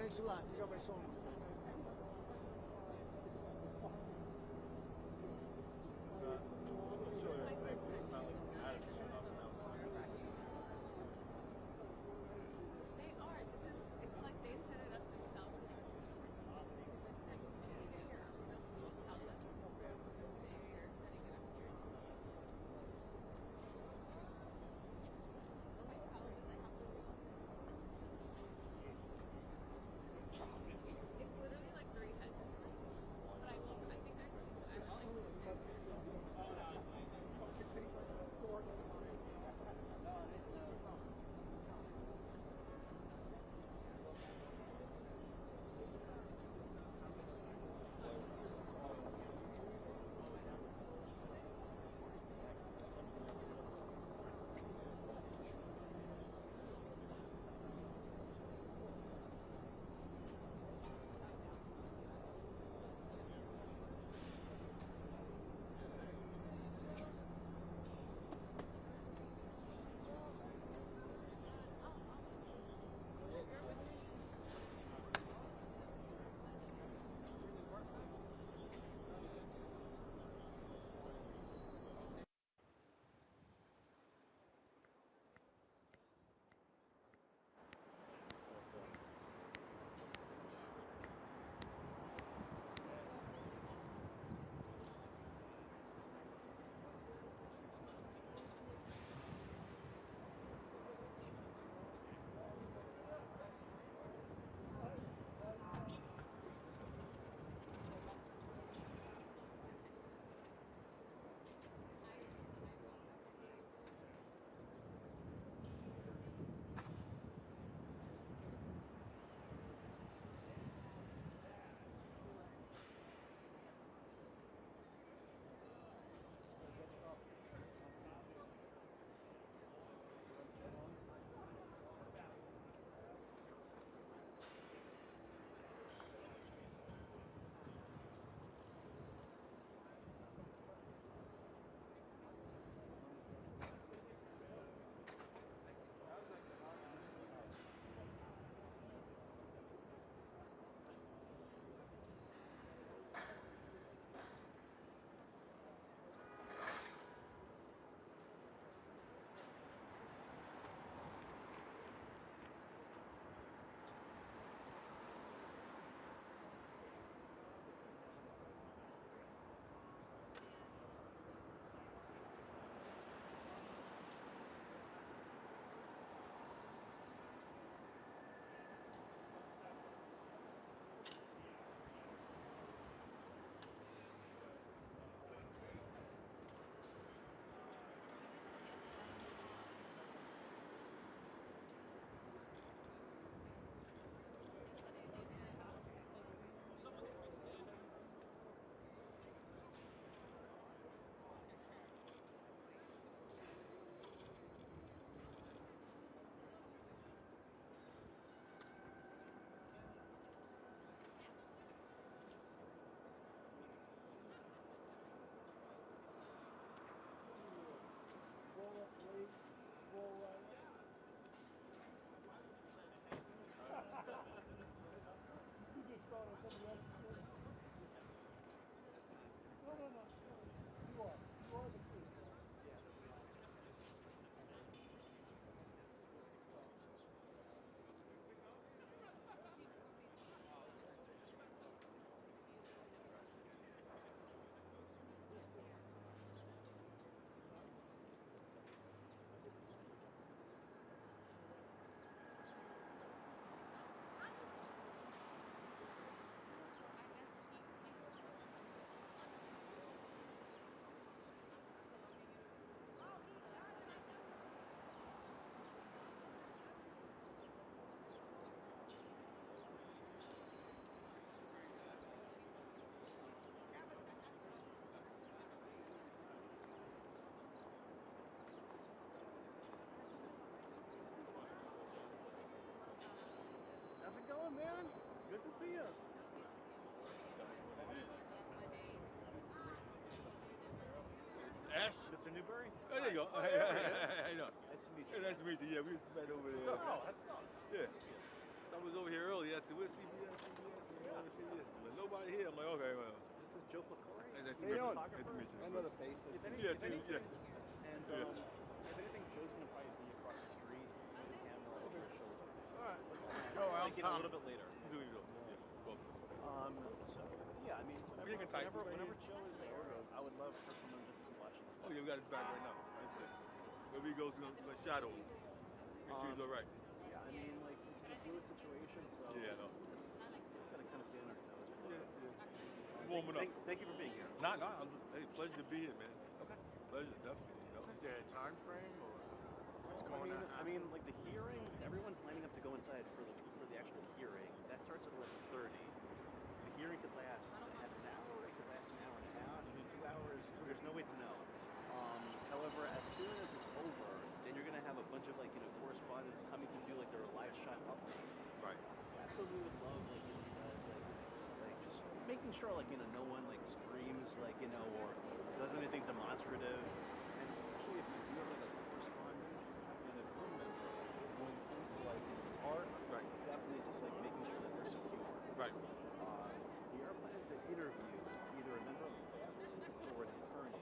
Thanks a lot. You got my song. They are. It's like they set it up themselves. Tell them they're setting it up here. The only problem is I have to it's literally like 3 sentences. But I think I would like to say You just thought of somebody else's thing? No. You are the police. How's it going, man? Good to see you. Ash? Mr. Newberry? Oh, there you go. Oh, there he is. I know. Nice to meet Hey, you. nice to meet you. Yeah, we met over there. Oh, that's not. Yeah. Nice to see you. I was over here earlier. I said, where's CBS? CBS. But nobody here. I'm like, okay, well. This is Joe Ficori. And that's Hey, you know, nice to meet you. Another face. If Yeah, anything, yeah. and if anything, Joe's gonna probably be across the street with the camera over his shoulder. All right. Joe, I'm Like, a Tom. little bit later. Do you go? Yeah. Well, So yeah, I mean, We can type right whenever here. Joe is there, I would love for someone just to watch him. oh, yeah, we got his back right now. That's it. Wherever he goes, we're going to shadow him. Make sure he's all right. Yeah, I mean, like, this is a fluid situation, so Yeah, I know. just gotta kind of stay on our toes. Yeah. It's warming up. Thank you for being here. Nah. Hey, pleasure to be here, man. Okay. Pleasure, definitely. You know? Is there a time frame or what's going on? I mean, like the hearing, everyone's lining up to go inside for the actual hearing. That starts at 11:30. The hearing could last half an hour. It could last an hour and a half, 2 hours. There's no way to know. However, as soon as it's over, then you're gonna have a bunch of correspondents coming to do like their live shot updates. Right. That's what we would love, like, you guys, like just making sure, like, no one like screams, like, or does anything demonstrative, and especially if you do have like a correspondent and a crew member going into like the park, Right. definitely just like making sure that they're secure. Right. We are planning to interview either a member of the family or an attorney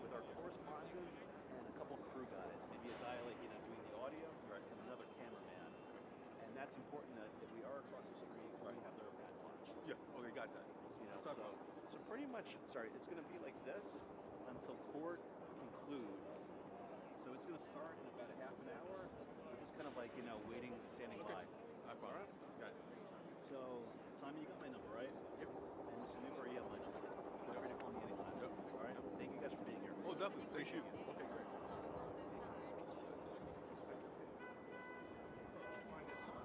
with our correspondent and a couple crew guys, maybe a guy like doing the audio, Right. and another cameraman. And that's important that if we are across the street, Right. we have their back watch. Yeah. Okay, got that. That's not So pretty much, it's going to be like this until court concludes. So it's going to start in about a half an hour. We're just kind of like, waiting, standing by. All right. Got it. So, Tommy, you got my number, right? Yep. And Mr. Newberry, you have my number. Feel free to call me anytime. Yep. All right? Thank you guys for being here. Oh, definitely. Thank you. Okay, great. Find your son.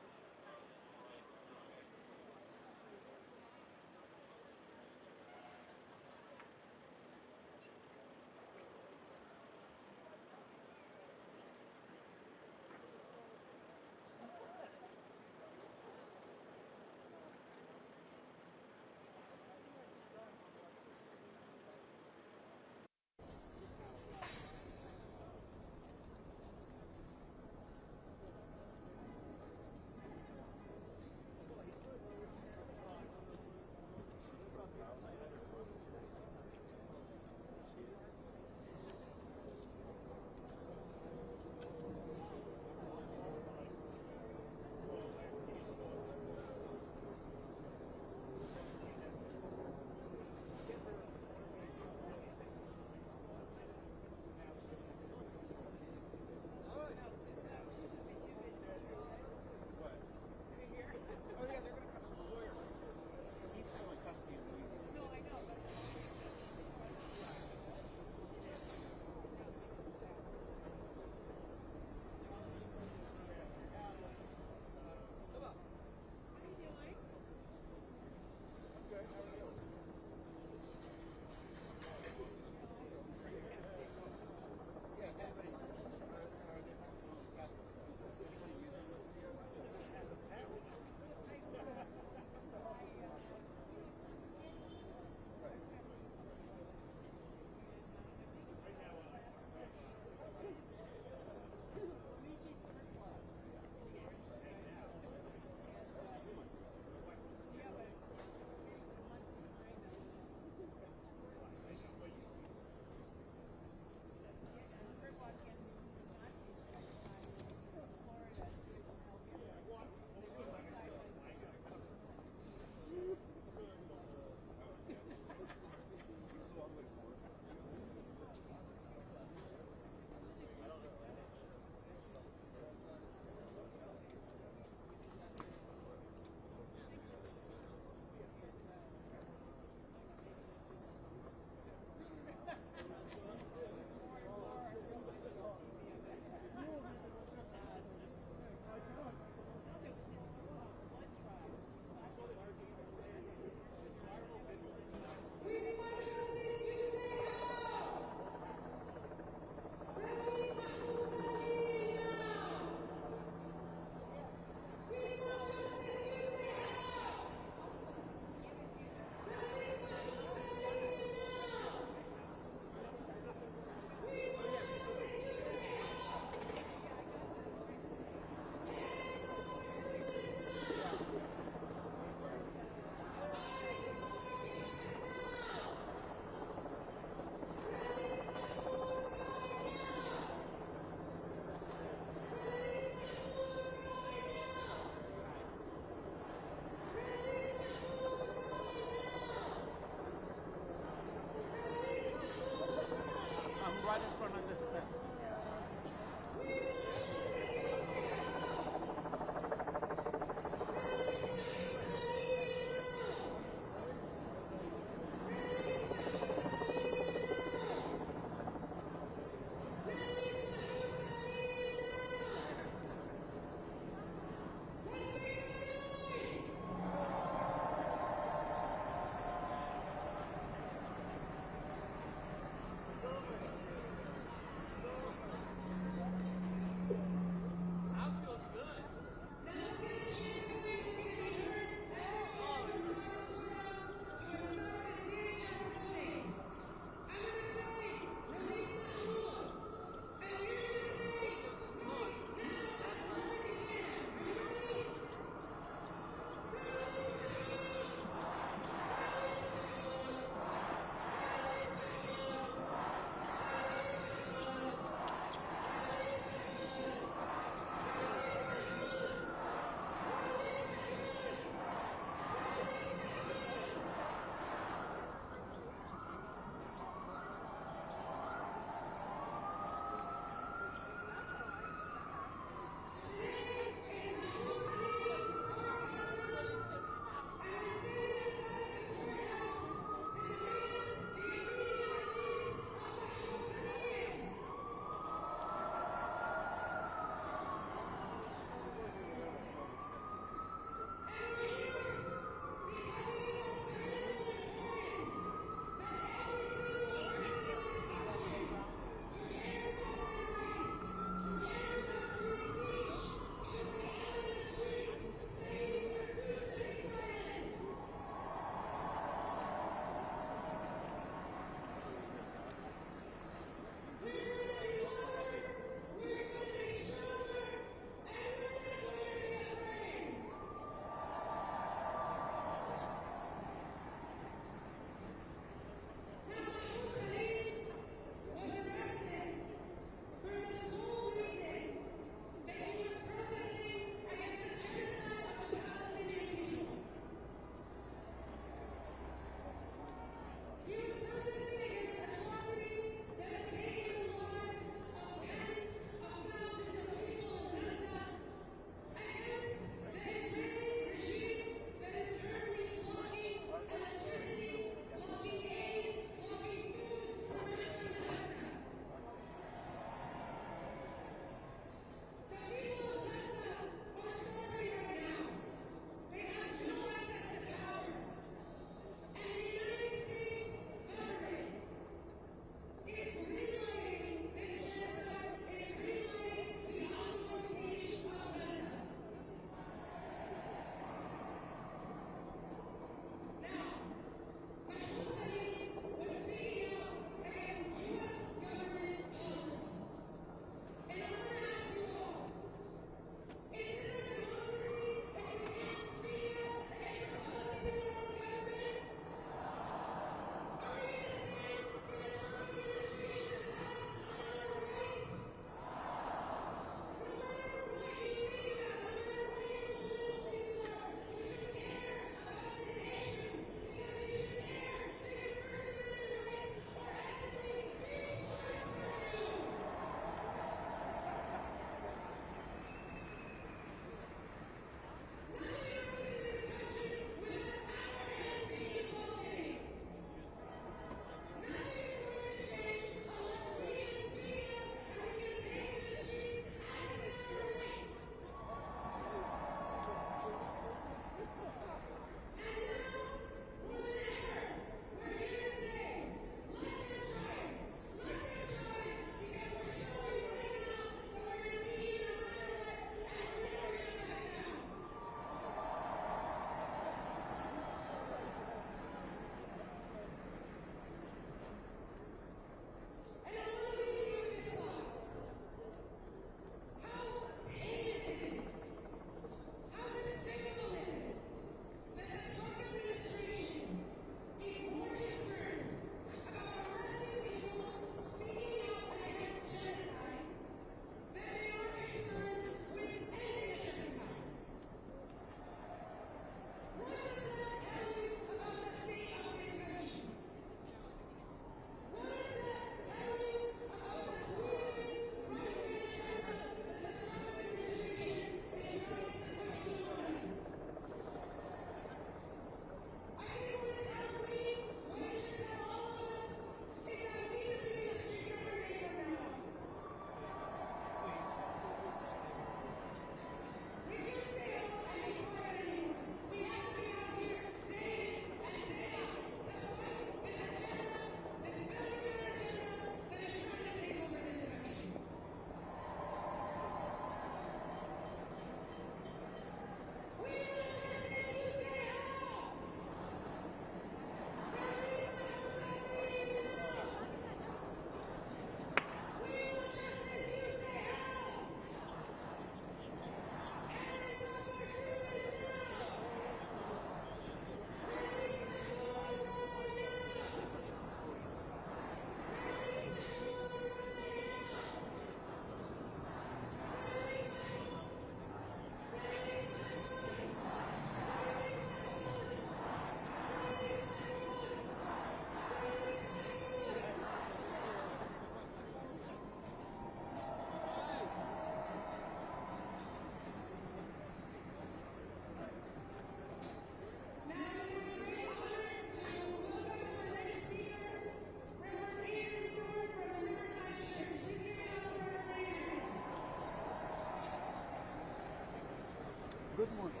Good morning.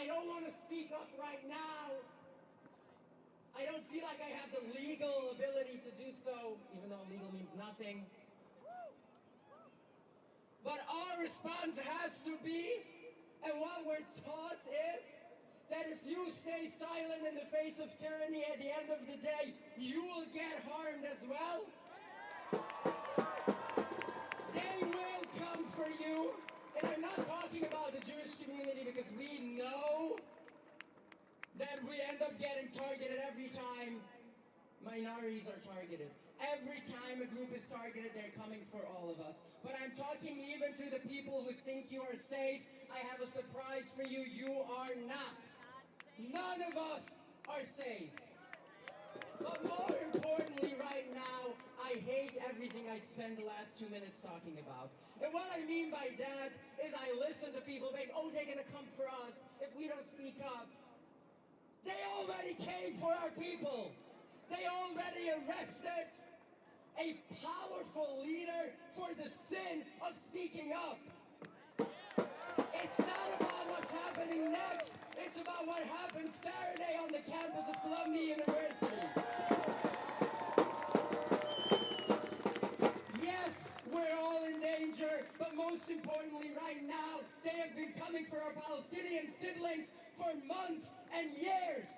I don't want to speak up right now. I don't feel like I have the legal ability to do so, even though legal means nothing. But our response has to be, and what we're taught is, that if you stay silent in the face of tyranny, at the end of the day, you will get harmed as well. They will come for you. And I'm not talking about the Jewish community, because we know that we end up getting targeted every time minorities are targeted. Every time a group is targeted, they're coming for all of us. But I'm talking even to the people who think you are safe. I have a surprise for you. You are not. None of us are safe. But more importantly right now, I hate everything I spent the last 2 minutes talking about. And what I mean by that is I listen to people saying, oh, they're going to come for us if we don't speak up. They already came for our people. They already arrested a powerful leader for the sin of speaking up. It's not about what's happening next. It's about what happened Saturday on the campus of Columbia University. Yes, we're all in danger, but most importantly right now, they have been coming for our Palestinian siblings for months and years.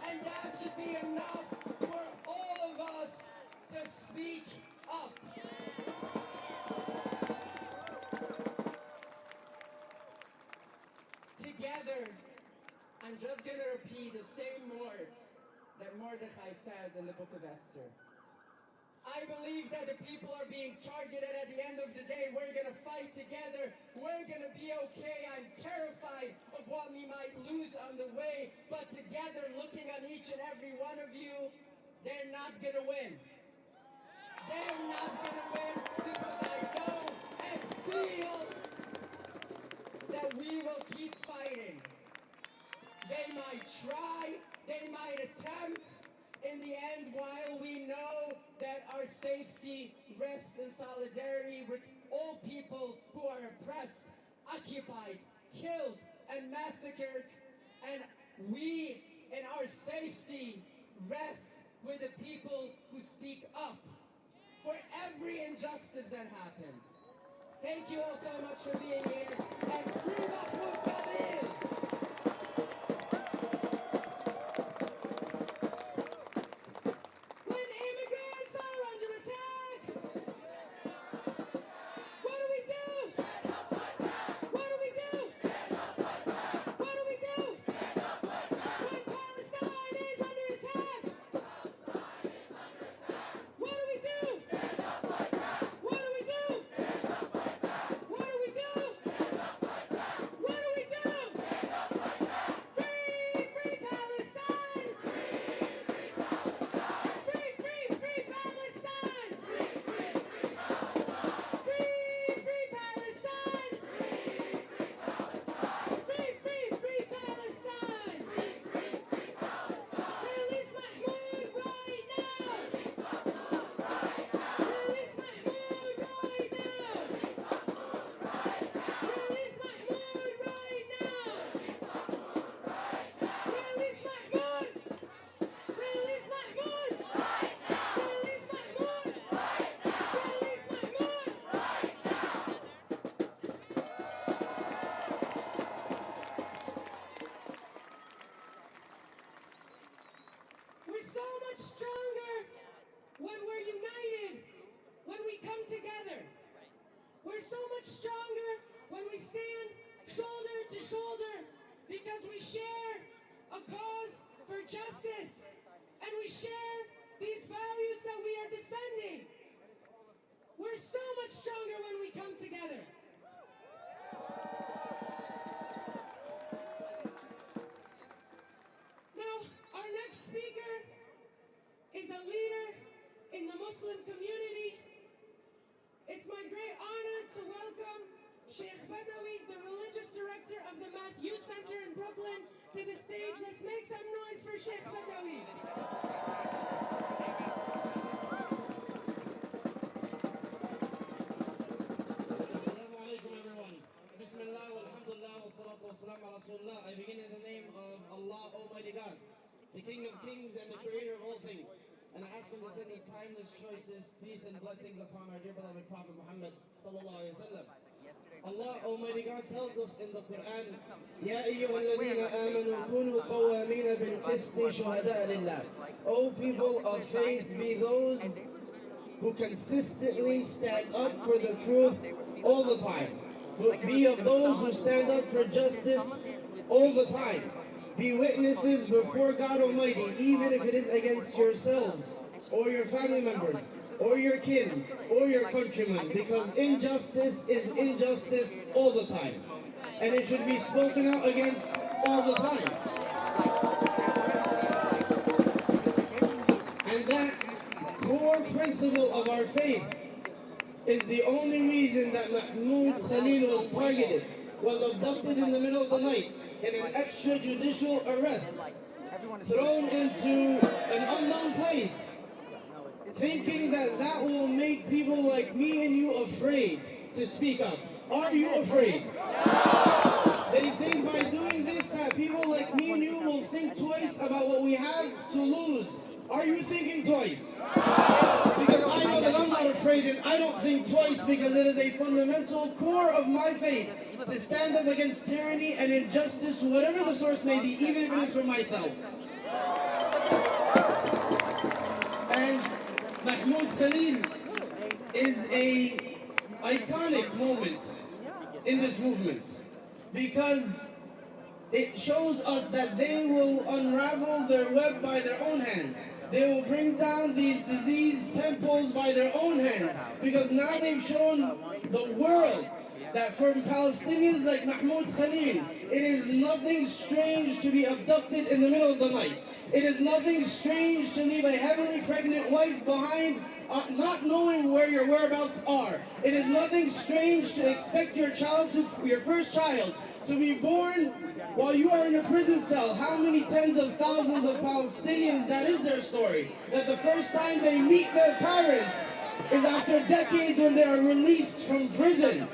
And that should be enough for all of us to speak up. Together, I'm just going to repeat the same words that Mordechai says in the book of Esther. I believe that the people are being targeted. At the end of the day, we're going to fight together. We're going to be okay. I'm terrified of what we might lose on the way. But together, looking at each and every one of you, they're not going to win. They're not going to win, because I know and feel that we will keep fighting. They might try, they might attempt. In the end, while we know that our safety rests in solidarity with all people who are oppressed, occupied, killed, and massacred, and we in our safety rest with the people who speak up for every injustice that happens. Thank you all so much for being here, and free Mahmoud Khalil! When immigrants are under attack, what do we do? What do we do? What do we do? When Palestine is under attack, what do we do? What do we do? What do we do? What do we do? Free, free Palestine! Free, free, free Palestine! Free, free Palestine! Free, free, free Palestine! Release Mahmoud right now! Release Mahmoud right now! Release Mahmoud right now! Release Mahmoud! Release Mahmoud! Release Mahmoud! Release Mahmoud! We're so much stronger when we're united, when we come together. We're so much stronger when we stand shoulder to shoulder, because we share a cause for justice, and we share these values that we are defending. We're so much stronger when we come together. Now, our next speaker is a leader in the Muslim community. It's my great honor to welcome Sheikh Badawi, the religious director of the Matthew Center in Brooklyn, to the stage. Let's make some noise for Sheikh Badawi. Assalamu alaikum, everyone. Bismillah walhamdulillah, wa salatu wa salam ala Rasulullah. I begin in the name of Allah, Almighty God, the King of Kings and the Creator of all things. And I ask Him to send His timeless choices, peace and blessings upon our dear beloved Prophet Muhammad sallallahu alayhi wa sallam. Allah Almighty God tells us in the Quran, Ya ayyuhalladhina amanu kunu qawwamina bil qisti shuhada'a lillah. O people of faith, be those who consistently stand up for the truth all the time. Be of those who stand up for justice all the time. Be witnesses before God Almighty, even if it is against yourselves, or your family members, or your kin, or your countrymen, because injustice is injustice all the time. And it should be spoken out against all the time. And that core principle of our faith is the only reason that Mahmoud Khalil was targeted, was abducted in the middle of the night in an extrajudicial arrest, thrown into an unknown place, thinking that that will make people like me and you afraid to speak up. Are you afraid? They think by doing this that people like me and you will think twice about what we have to lose. Are you thinking twice? Because I know that I'm not afraid and I don't think twice, because it is a fundamental core of my faith to stand up against tyranny and injustice, whatever the source may be, even if it is for myself. And Mahmoud Khalil is a iconic moment in this movement, because it shows us that they will unravel their web by their own hands. They will bring down these diseased temples by their own hands, because now they've shown the world that for Palestinians like Mahmoud Khalil, it is nothing strange to be abducted in the middle of the night. It is nothing strange to leave a heavily pregnant wife behind, not knowing where your whereabouts are. It is nothing strange to expect your first child, to be born while you are in a prison cell. How many tens of thousands of Palestinians, that is their story, that the first time they meet their parents is after decades when they are released from prison.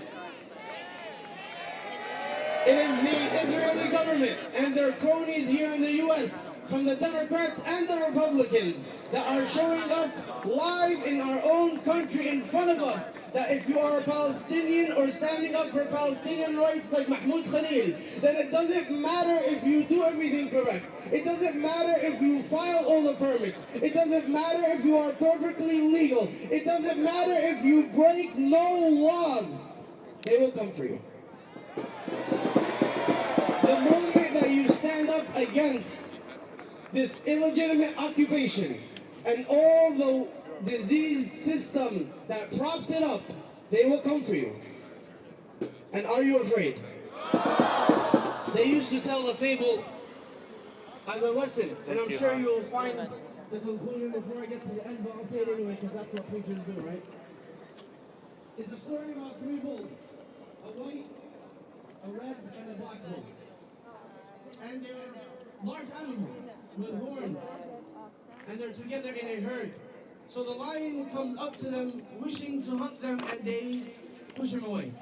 It is the Israeli government and their cronies here in the US, from the Democrats and the Republicans, that are showing us live in our own country in front of us that if you are a Palestinian or standing up for Palestinian rights like Mahmoud Khalil, then it doesn't matter if you do everything correct. It doesn't matter if you file all the permits. It doesn't matter if you are perfectly legal. It doesn't matter if you break no laws. They will come for you. The moment that you stand up against this illegitimate occupation and all the diseased system that props it up, they will come for you. And are you afraid? They used to tell the fable as a lesson, and I'm sure you will find the conclusion before I get to the end, but I'll say it anyway because that's what preachers do, right? It's a story about three bulls, a white, a red, and a black bull. And they're large animals with horns, and they're together in a herd. So the lion comes up to them, wishing to hunt them, and they push him away.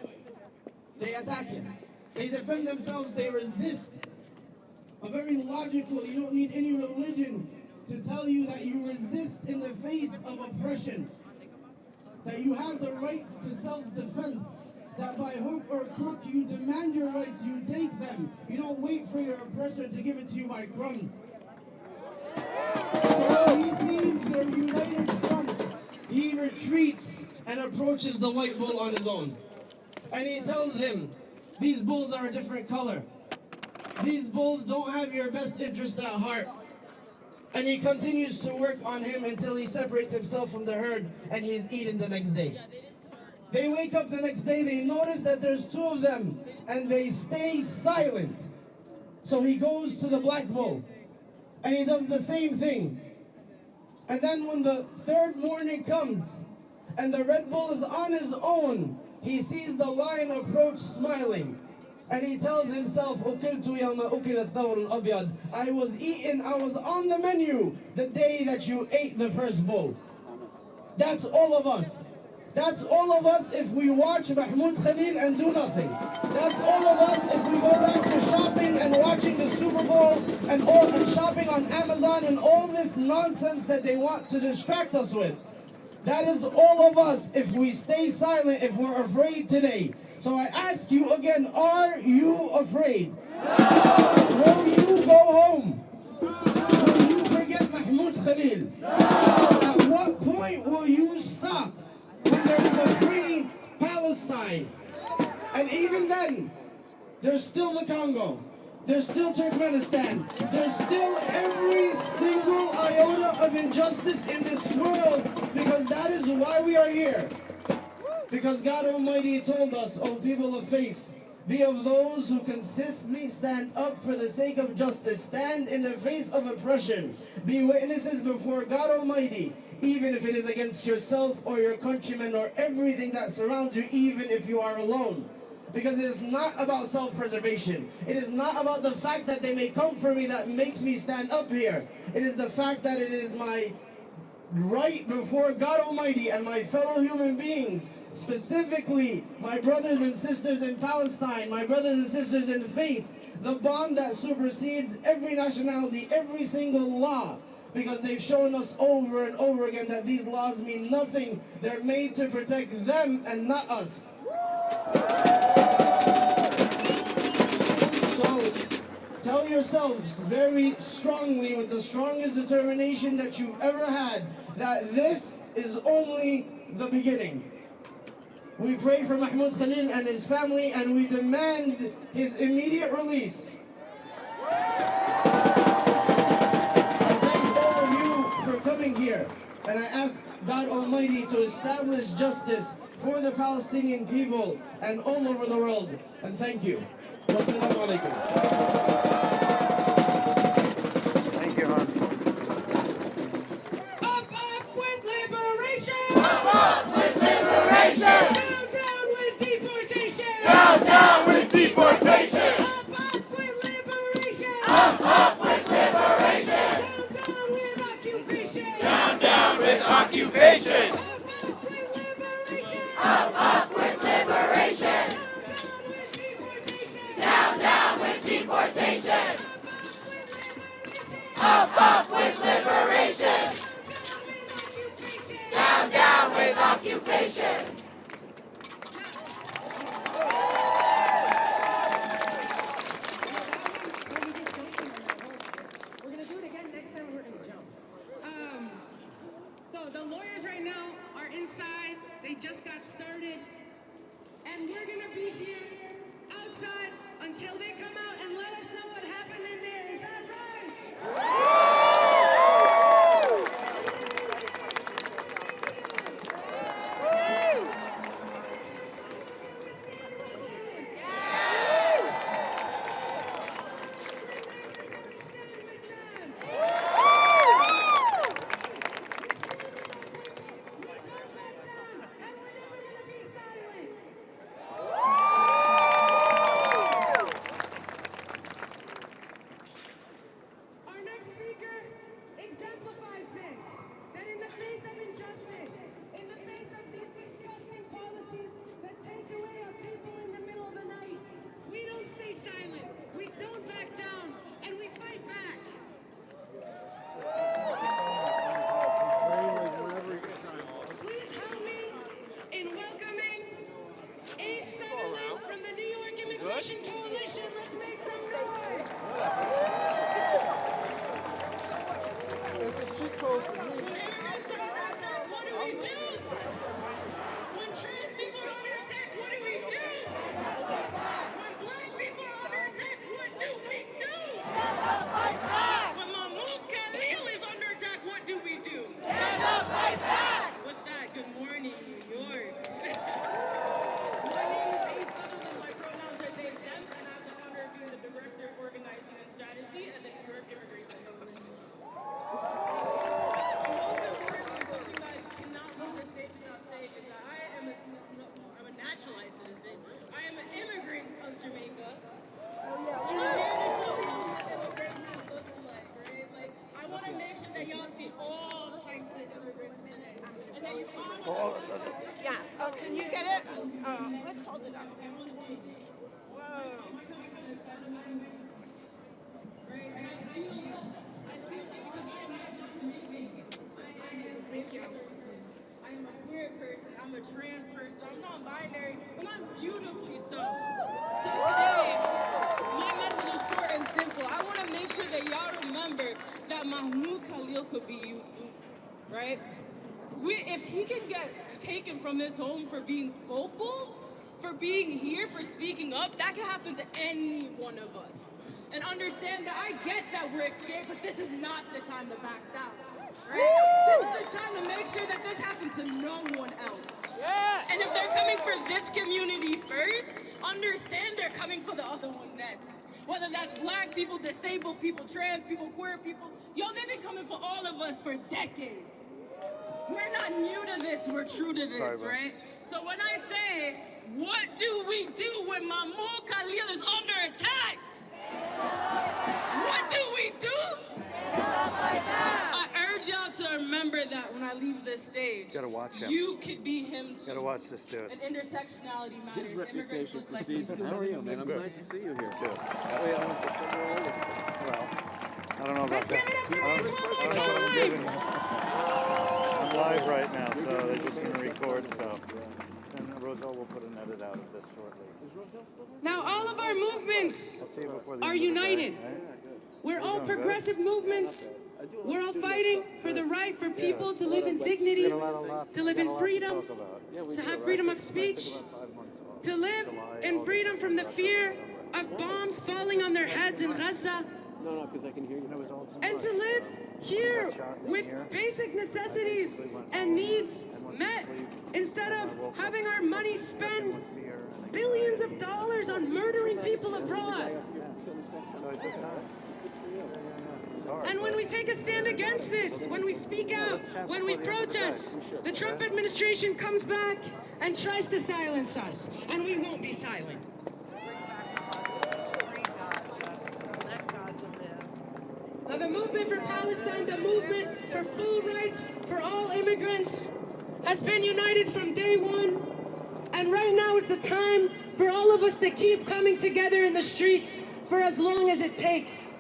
They attack him. They defend themselves, they resist. A very logical, you don't need any religion to tell you that you resist in the face of oppression. That you have the right to self-defense. That by hook or crook you demand your rights, you take them. You don't wait for your oppressor to give it to you by crumbs. So when he sees their united front, he retreats and approaches the white bull on his own. And he tells him, these bulls are a different color. These bulls don't have your best interest at heart. And he continues to work on him until he separates himself from the herd and he's eaten the next day. They wake up the next day, they notice that there's two of them, and they stay silent. So he goes to the black bull, and he does the same thing. And then when the third morning comes, and the red bull is on his own, he sees the lion approach smiling. And he tells himself, "Ukiltu yawma ukila ath-thawr al-abyad." I was eaten, I was on the menu the day that you ate the first bull. That's all of us. That's all of us if we watch Mahmoud Khalil and do nothing. That's all of us if we go back to shopping and watching the Super Bowl and shopping on Amazon and all this nonsense that they want to distract us with. That is all of us if we stay silent, if we're afraid today. So I ask you again, are you afraid? No. Will you go home? Will you forget Mahmoud Khalil? No. At what point will you stop when there is a free Palestine? And even then, there's still the Congo. There's still Turkmenistan. There's still every single iota of injustice in this world, because that is why we are here. Because God Almighty told us, O people of faith, be of those who consistently stand up for the sake of justice, stand in the face of oppression, be witnesses before God Almighty, even if it is against yourself or your countrymen or everything that surrounds you, even if you are alone. Because it is not about self-preservation. It is not about the fact that they may come for me that makes me stand up here. It is the fact that it is my right before God Almighty and my fellow human beings, specifically my brothers and sisters in Palestine, my brothers and sisters in faith, the bond that supersedes every nationality, every single law. Because they've shown us over and over again that these laws mean nothing. They're made to protect them and not us. So tell yourselves very strongly, with the strongest determination that you've ever had, that this is only the beginning. We pray for Mahmoud Khalil and his family, and we demand his immediate release. I thank all of you for coming here, and I ask God Almighty to establish justice for the Palestinian people and all over the world. And thank you. Wassalamu alaikum. Thank you, hon. Up with liberation! Up with liberation! Down with deportation! Down with deportation! Up with liberation! Up with liberation! Down with occupation! Down with occupation! Up with liberation! Down with deportation! Up with liberation! Down with occupation! We're gonna do it again next time. We're gonna jump. So the lawyers right now are inside. They just got started, and we're gonna be here outside until they come out and let us know what happened in there. Is that right? Our next speaker exemplifies this, that in the face of injustice, in the face of these disgusting policies that take away our people in the middle of the night, we don't stay silent, we don't back down, and we fight back. Please help me in welcoming a settlement from the New York Immigration Coalition. Let's make some noise. It's a cheat code for me. What do we do? When trans people are under attack, what do we do? When black people are under attack, what do we do? Stand up, fight back! When Mahmoud Khalil is under attack, what do we do? Stand up, fight back! With that, good morning, New York. My name is A. Sutherland, my pronouns are they, them, and I have the honor of being the Director of Organizing and Strategy at the New York Immigration Coalition. Most importantly, something that I cannot leave the stage without saying is that I'm a naturalized citizen. I am an immigrant from Jamaica. And I'm here to show you what immigration looks like, right? Like, I want to make sure that y'all see all types of immigrants today. And that you all Yeah. Just hold it up. Whoa. Right, and I feel it because I am not just a movement. I am a singular person. I am a queer person. I'm a trans person. I'm non-binary, and I'm beautifully so. So today, my message is short and simple. I want to make sure that y'all remember that Mahmoud Khalil could be you too, right? If he can get taken from his home for being vocal, for being here, for speaking up, that can happen to any one of us. And understand that I get that we're scared, but this is not the time to back down. Right? This is the time to make sure that this happens to no one else. Yeah. And if they're coming for this community first, understand they're coming for the other one next. Whether that's black people, disabled people, trans people, queer people. Yo, they've been coming for all of us for decades. We're not new to this, we're true to this, right? So when I say, what do we do when Mahmoud Khalil is under attack? What do we do? I urge y'all to remember that when I leave this stage. Gotta watch him. You could be him too. Gotta watch this dude. And intersectionality matters. His reputation Immigrants look like precedes me him. too. How are you, man? I'm glad to see you here. Too. That way I don't have to cover all this. Well, I don't know about Let's give that. it up for us one I don't know what I'm giving you. I'm live right now, so they're just going to record stuff. And Roselle will put an edit out of this shortly. Is Roselle still there? Now all of our movements I'll see you before the are end of the day, united. right? We're all doing good. progressive movements. We're all fighting for the right for people to live in dignity, to live in freedom, to have freedom of speech, to live in freedom from the fear of bombs falling on their heads in Gaza, No, because I can hear you. and to live here with basic necessities and needs met instead of having our money spent billions of dollars on murdering people abroad. And when we take a stand against this, when we speak out, when we protest, the Trump administration comes back and tries to silence us, and we won't be silent. Now, the movement for Palestine, the movement for full rights for all immigrants has been united from day one. And right now is the time for all of us to keep coming together in the streets for as long as it takes.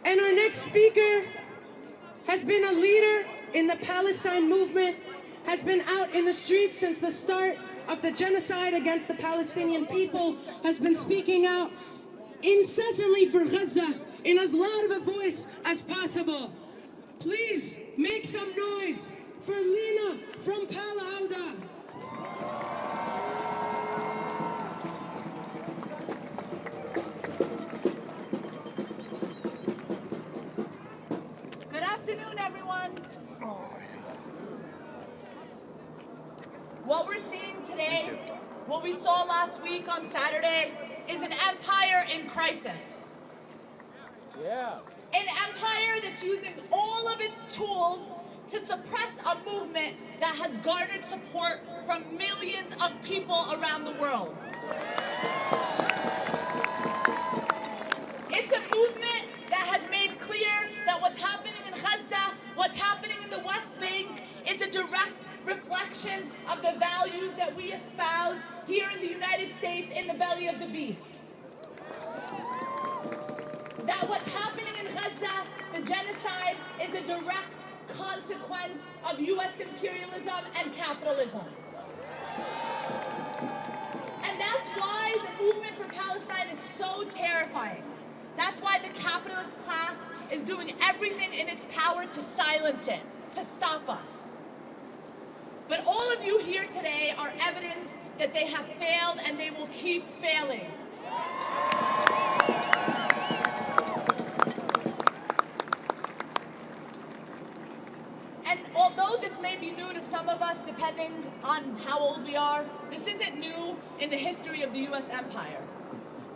And our next speaker has been a leader in the Palestine movement, has been out in the streets since the start of the genocide against the Palestinian people, has been speaking out incessantly for Gaza in as loud of a voice as possible. Please make some noise for Lena from Palo Alto. Good afternoon, everyone. What we're seeing today, what we saw last week on Saturday, is an empire in crisis. Yeah. An empire that's using all of its tools to suppress a movement that has garnered support from millions of people around the world. It's a movement that has made clear that what's happening in Gaza, what's happening in the West Bank, is a direct reflection of the values that we espouse here in the United States in the belly of the beast. That what's happening in Gaza, the genocide, is a direct consequence of U.S. imperialism and capitalism. And that's why the movement for Palestine is so terrifying. That's why the capitalist class is doing everything in its power to silence it, to stop us. But all of you here today are evidence that they have failed and they will keep failing. And although this may be new to some of us, depending on how old we are, this isn't new in the history of the U.S. empire.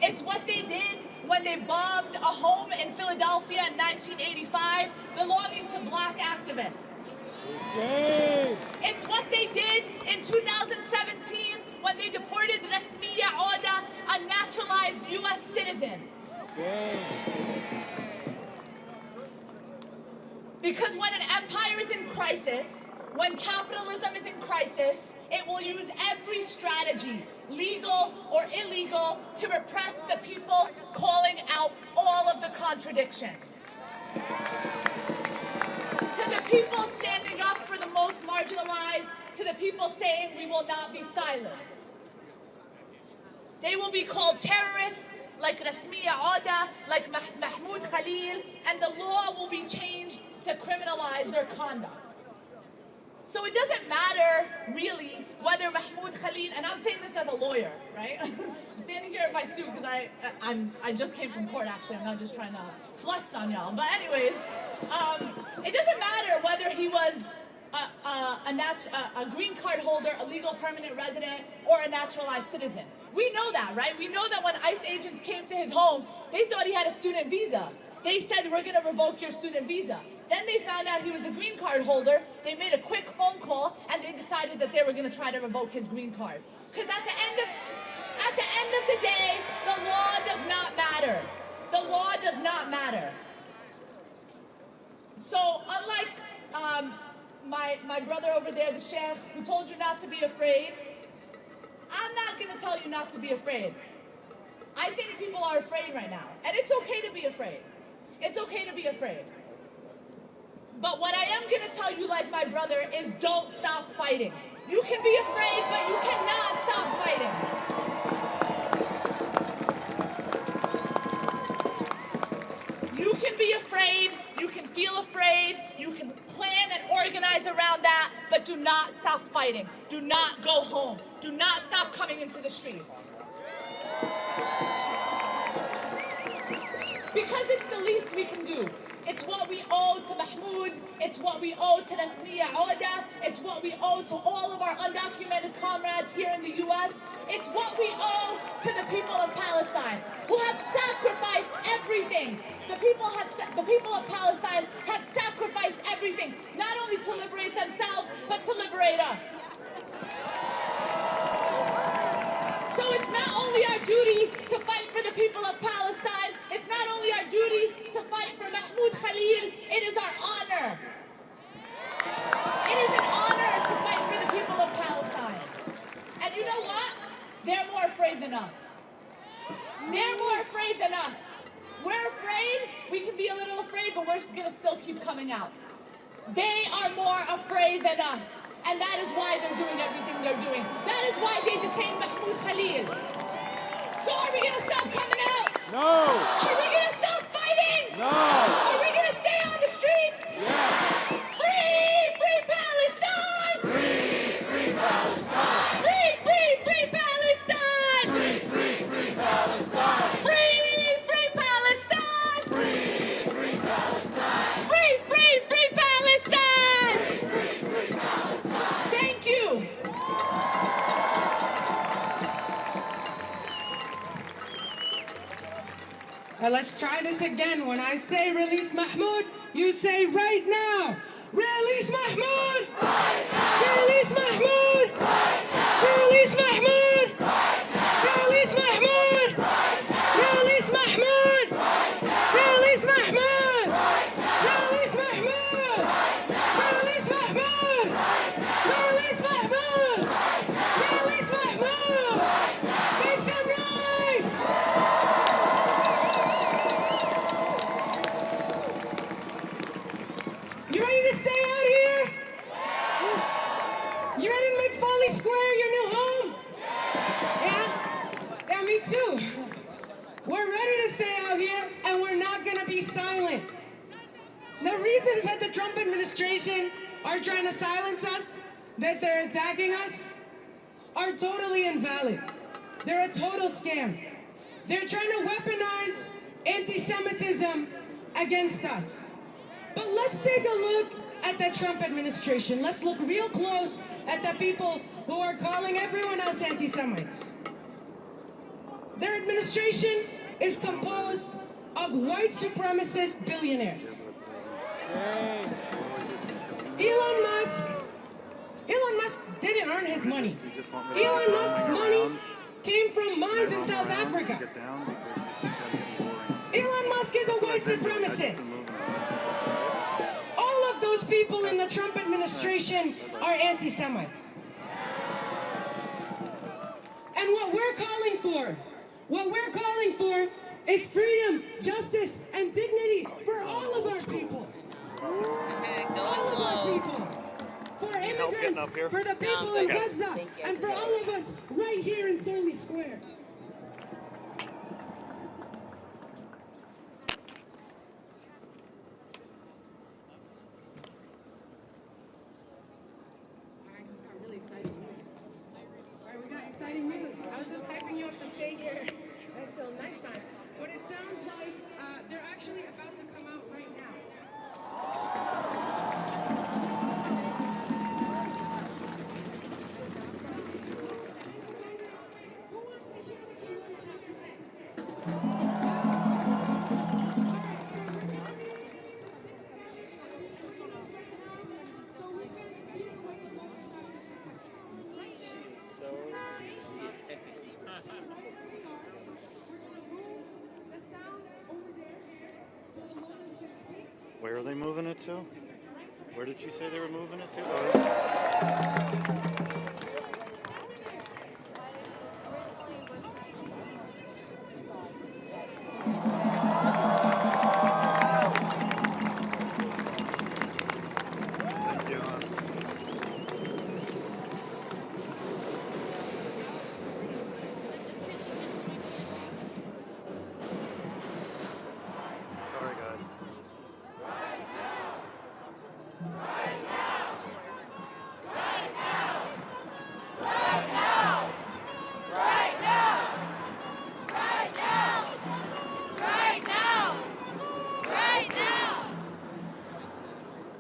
It's what they did when they bombed a home in Philadelphia in 1985 belonging to black activists. Shame. It's what they did in 2017 when they deported Rasmiya Oda, a naturalized U.S. citizen. Shame. Because when an empire is in crisis, when capitalism is in crisis, it will use every strategy, legal or illegal, to repress the people, calling out all of the contradictions. To the people standing up for the most marginalized, to the people saying we will not be silenced. They will be called terrorists, like Rasmiya Oda, like Mahmoud Khalil, and the law will be changed to criminalize their conduct. So it doesn't matter, really, whether Mahmoud Khalil, and I'm saying this as a lawyer, right? I'm standing here in my suit because I just came from court, actually. I'm not just trying to flex on y'all. But anyways, it doesn't matter whether he was a green card holder, a legal permanent resident, or a naturalized citizen. We know that, right? We know that when ICE agents came to his home, they thought he had a student visa. They said, we're going to revoke your student visa. Then they found out he was a green card holder. They made a quick phone call, and they decided that they were going to try to revoke his green card. Because at the end of the day, the law does not matter. The law does not matter. So unlike my brother over there, the sheikh, who told you not to be afraid, I'm not going to tell you not to be afraid. I think people are afraid right now, and it's okay to be afraid. It's okay to be afraid. But what I am going to tell you, like my brother, is don't stop fighting. You can be afraid, but you cannot stop fighting. You can be afraid, you can feel afraid, you can plan and organize around that, but do not stop fighting. Do not go home. Do not stop coming into the streets. Because it's the least we can do. It's what we owe to Mahmoud, it's what we owe to Rasmiya Oda, it's what we owe to all of our undocumented comrades here in the US. It's what we owe to the people of Palestine, who have sacrificed everything. The people of Palestine have sacrificed everything, not only to liberate themselves, but to liberate us. So it's not only our duty to fight for the people of Palestine, it's not only our duty to fight for Mahmoud Khalil, it is our honor. It is an honor to fight for the people of Palestine. And you know what? They're more afraid than us. They're more afraid than us. We're afraid, we can be a little afraid, but we're gonna still keep coming out. They are more afraid than us. And that is why they're doing everything they're doing. That is why they detained Mahmoud Khalil. So are we gonna stop coming out? No. Are we gonna stop fighting? No. Are we gonna stay on the streets? Yeah. Free, free Palestine! Free, free Palestine! Free, free, free Palestine! Free, free, free Palestine! Free, free Palestine! Free, free Palestine! Free, free, free Palestine! Free, free Palestine! Thank you. Well, let's try this again. When I say release Mahmoud, you say right now. Release Mahmoud! Right now! Release Mahmoud! Right now! Release Mahmoud! Right now! Release Mahmoud! Right now! Release Mahmoud! Right now! Release Mahmoud! Right now! Release Mahmoud! Right now! Release Mahmoud! Right now! Release Mahmoud! Right now! Release Mahmoud! Right now! Make some noise! You ready to stay out here? You ready to make Foley Square your new home? Yeah? Yeah, me too. We're ready to stay out here, and we're not gonna be silent. The reasons that the Trump administration are trying to silence us, that they're attacking us, are totally invalid. They're a total scam. They're trying to weaponize anti-Semitism against us. But let's take a look at the Trump administration. Let's look real close at the people who are calling everyone else anti-Semites. Their administration is composed of white supremacist billionaires. Elon Musk didn't earn his money. Elon Musk's money came from mines in South Africa. Elon Musk is a white supremacist. All people in the Trump administration are anti-Semites. And what we're calling for is freedom, justice, and dignity for all of our people. All of our people. For immigrants, for the people in Gaza, and for all of us right here in Foley Square. We got exciting news. I was just hyping you up to stay here until nighttime. But it sounds like they're actually about to come out right now. Who wants to hear what he looks like to say? Where are they moving it to? Where did she say they were moving it to? Oh. Sorry, guys.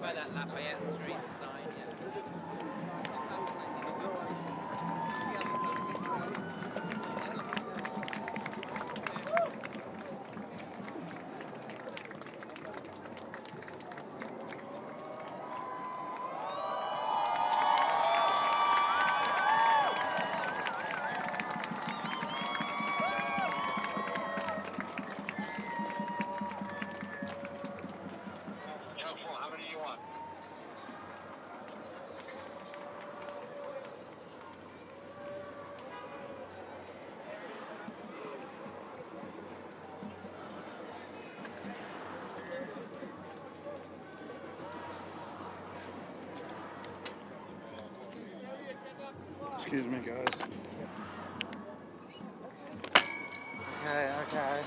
By that Lafayette Street sign, yeah. How many do you want? Excuse me, guys. Okay.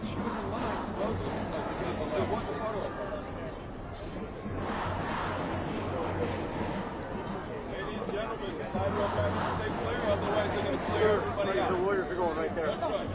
She was in line, supposedly. There was a photo of her. Ladies, gentlemen, sidewalk has to stay clear, otherwise they're going to clear everybody out. The lawyers are going right there. That's right.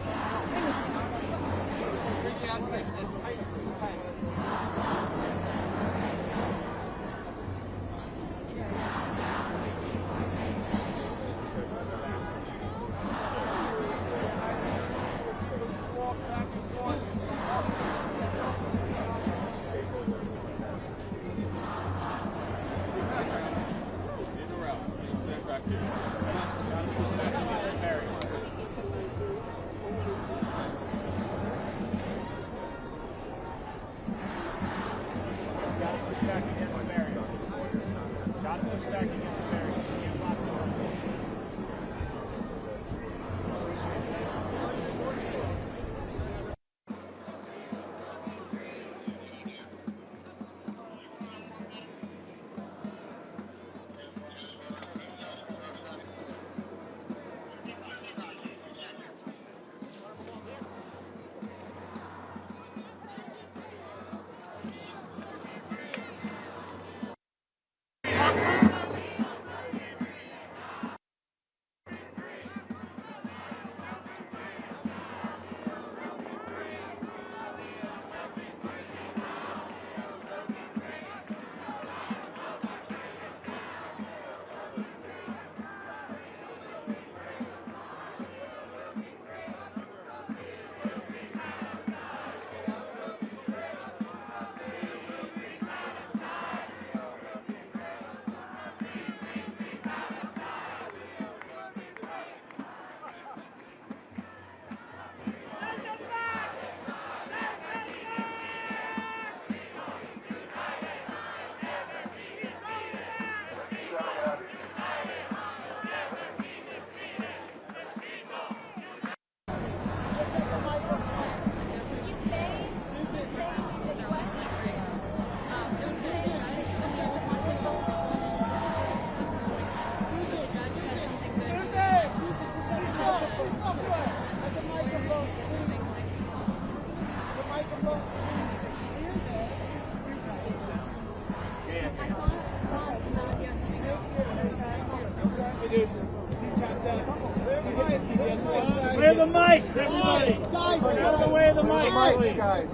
Clear the mics, everybody! Get out of the way of the mics, guys!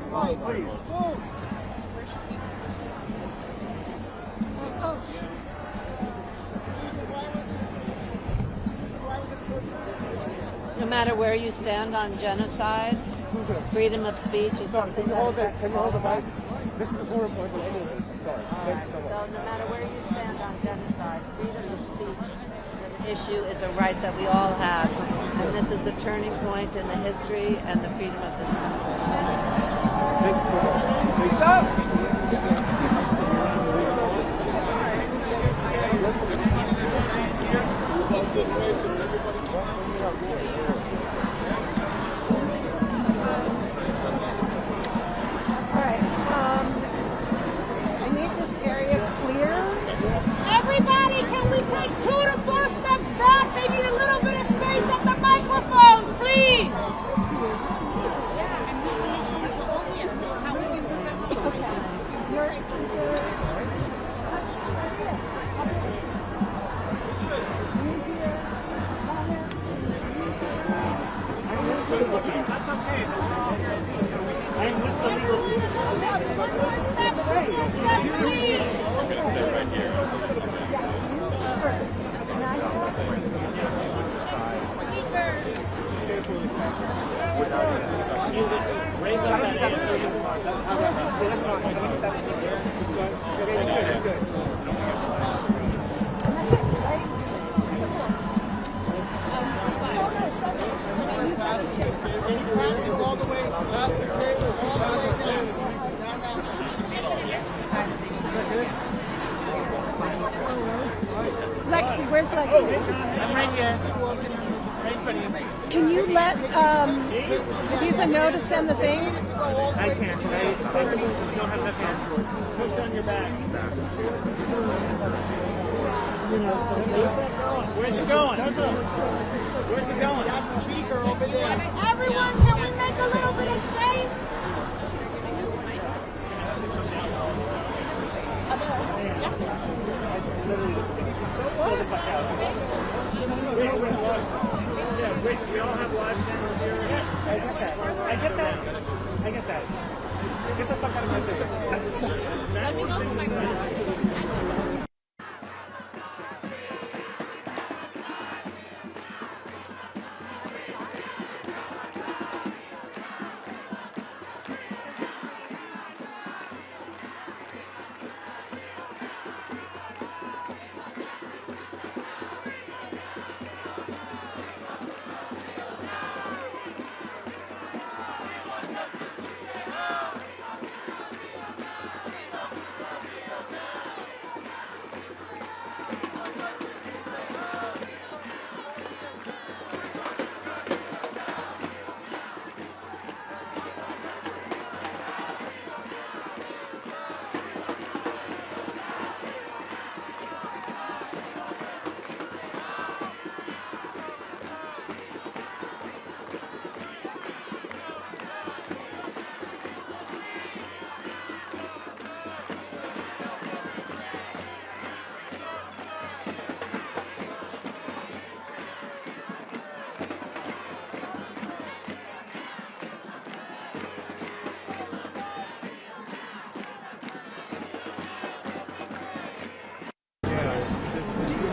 Please. No matter where you stand on genocide, freedom of speech is something that Can you hold the mic? This is more important than any of this. I'm sorry. Thank you so much. So no matter where you stand on genocide, freedom of speech is an issue, is a right that we all have. And this is a turning point in the history and the freedom of this country. Thank you so much. Speak up! Alright, I need this area clear. Everybody, can we take 2 to 4 steps back? They need a little bit of space at the microphones, please. That's okay. I'm with the legal team. We're going to sit right here. Raise up that all the way past the cable, all the way down. Lexi, where's Lexi? I'm right here. Right in front of you. Can you let Visa know to send the thing? I can't. I don't have enough hands. Push down your back. Where's it going? Where's it going? That's the speaker over there. Everyone, can we make a little bit of space? Yeah, Rich, we all have live cameras here. I get that. I get that. I get that. Get the fuck out of my face. Let me go to my side.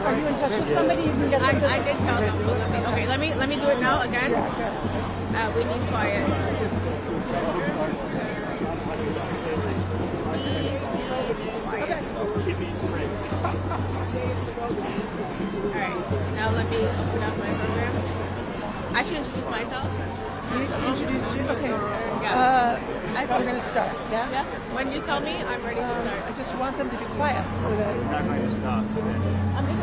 Are you in touch with somebody? You can get them to... I did tell them, but let me do it now again. We need quiet. Alright, now let me open up my program. I should introduce myself. Introduce you? Okay. Yeah. I'm going to start. Yeah? Yeah? When you tell me, I'm ready to start. I just want them to be quiet so that... I'm just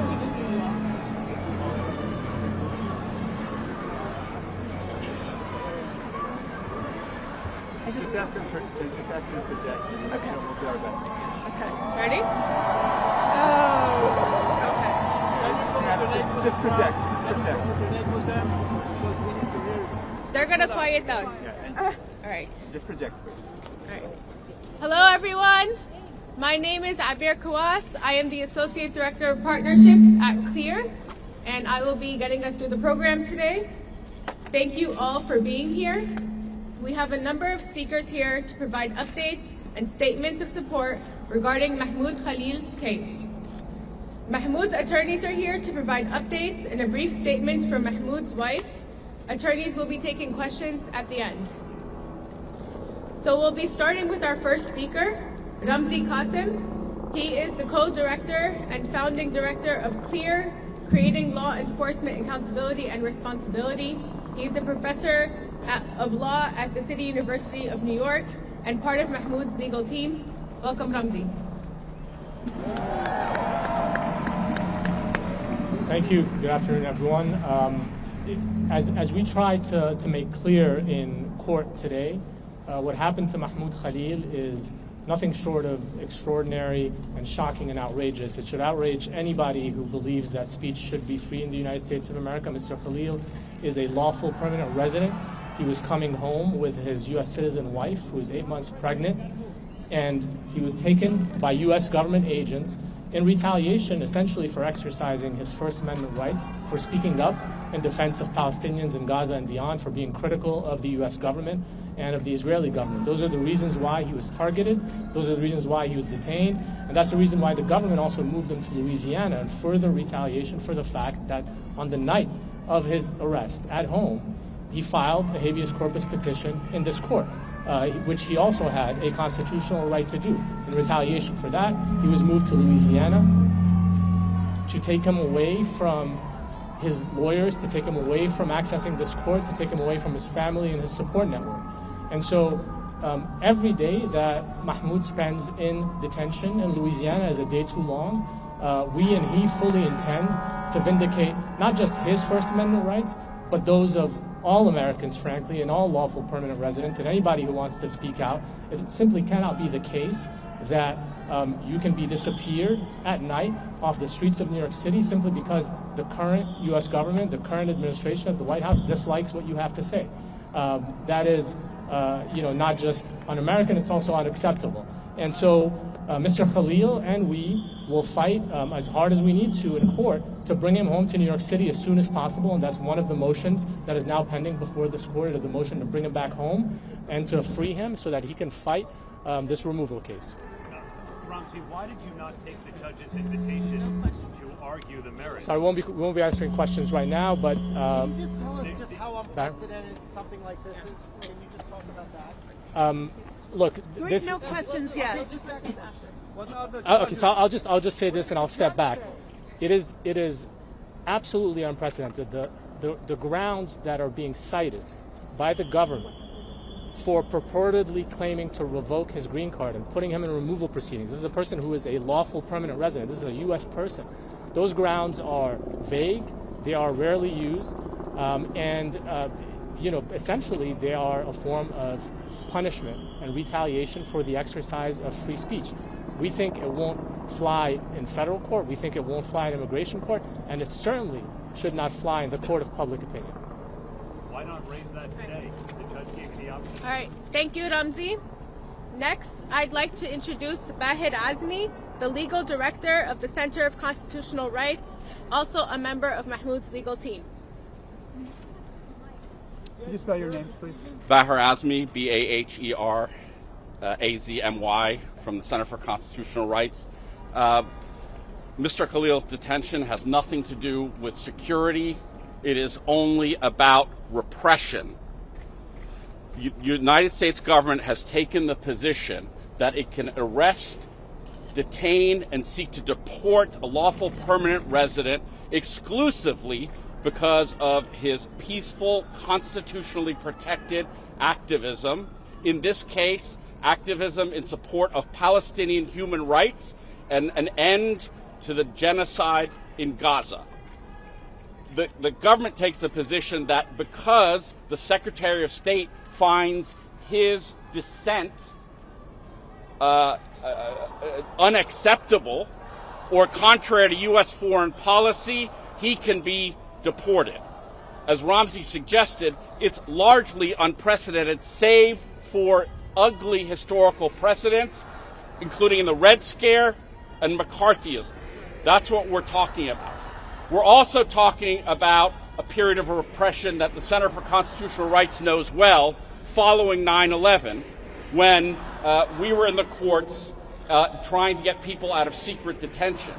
just ask them to project. Okay. We'll do our best. Okay. Ready? Oh, okay. Just project. They're gonna quiet down. Yeah. All right. Just project. All right. Hello, everyone. My name is Abir Kawas. I am the Associate Director of Partnerships at CLEAR, and I will be getting us through the program today. Thank you all for being here. We have a number of speakers here to provide updates and statements of support regarding Mahmoud Khalil's case. Mahmoud's attorneys are here to provide updates and a brief statement from Mahmoud's wife. Attorneys will be taking questions at the end. So we'll be starting with our first speaker, Ramzi Qasim. He is the co-director and founding director of CLEAR, Creating Law Enforcement Accountability and Responsibility. He's a professor of law at the City University of New York and part of Mahmoud's legal team. Welcome, Ramzi. Thank you. Good afternoon, everyone. As we try to make clear in court today, what happened to Mahmoud Khalil is nothing short of extraordinary and shocking and outrageous. It should outrage anybody who believes that speech should be free in the United States of America. Mr. Khalil is a lawful permanent resident. He was coming home with his U.S. citizen wife, who is 8 months pregnant, and he was taken by U.S. government agents in retaliation, essentially for exercising his First Amendment rights, for speaking up in defense of Palestinians in Gaza and beyond, for being critical of the U.S. government and of the Israeli government. Those are the reasons why he was targeted. Those are the reasons why he was detained. And that's the reason why the government also moved him to Louisiana in further retaliation for the fact that on the night of his arrest at home, he filed a habeas corpus petition in this court, which he also had a constitutional right to do. In retaliation for that, he was moved to Louisiana to take him away from his lawyers, to take him away from accessing this court, to take him away from his family and his support network. And so every day that Mahmoud spends in detention in Louisiana is a day too long. We and he fully intend to vindicate not just his First Amendment rights, but those of all Americans, frankly, and all lawful permanent residents, and anybody who wants to speak out. It simply cannot be the case that you can be disappeared at night off the streets of New York City simply because the current U.S. government, the current administration of the White House dislikes what you have to say. That is, not just un-American, it's also unacceptable. And so Mr. Khalil and we will fight as hard as we need to in court to bring him home to New York City as soon as possible, and that's one of the motions that is now pending before this court. It is a motion to bring him back home and to free him so that he can fight this removal case. Ramzi, why did you not take the judge's invitation to argue the merits? So we won't be answering questions right now, but can you just tell us just how unprecedented something like this is? Can you just talk about that? Look, this. No questions yet. Okay, so I'll just say this and I'll step back. It is absolutely unprecedented. The grounds that are being cited by the government for purportedly claiming to revoke his green card and putting him in removal proceedings. This is a person who is a lawful permanent resident. This is a U.S. person. Those grounds are vague. They are rarely used, and essentially they are a form of punishment and retaliation for the exercise of free speech. We think it won't fly in federal court. We think it won't fly in immigration court, and it certainly should not fly in the court of public opinion. Why not raise that today? The judge gave you the option. All right. Thank you, Ramzi. Next, I'd like to introduce Bahid Azmi, the legal director of the Center of Constitutional Rights, also a member of Mahmoud's legal team. Can you spell your name, please? Bahir Azmi, Baher Azmy, from the Center for Constitutional Rights. Mr. Khalil's detention has nothing to do with security. It is only about repression. The United States government has taken the position that it can arrest, detain, and seek to deport a lawful permanent resident exclusively because of his peaceful, constitutionally protected activism. In this case, activism in support of Palestinian human rights and an end to the genocide in Gaza. The government takes the position that because the Secretary of State finds his dissent unacceptable or contrary to U.S. foreign policy, he can be deported. As Ramzi suggested, it's largely unprecedented, save for ugly historical precedents, including in the Red Scare and McCarthyism. That's what we're talking about. We're also talking about a period of repression that the Center for Constitutional Rights knows well, following 9/11, when we were in the courts trying to get people out of secret detention.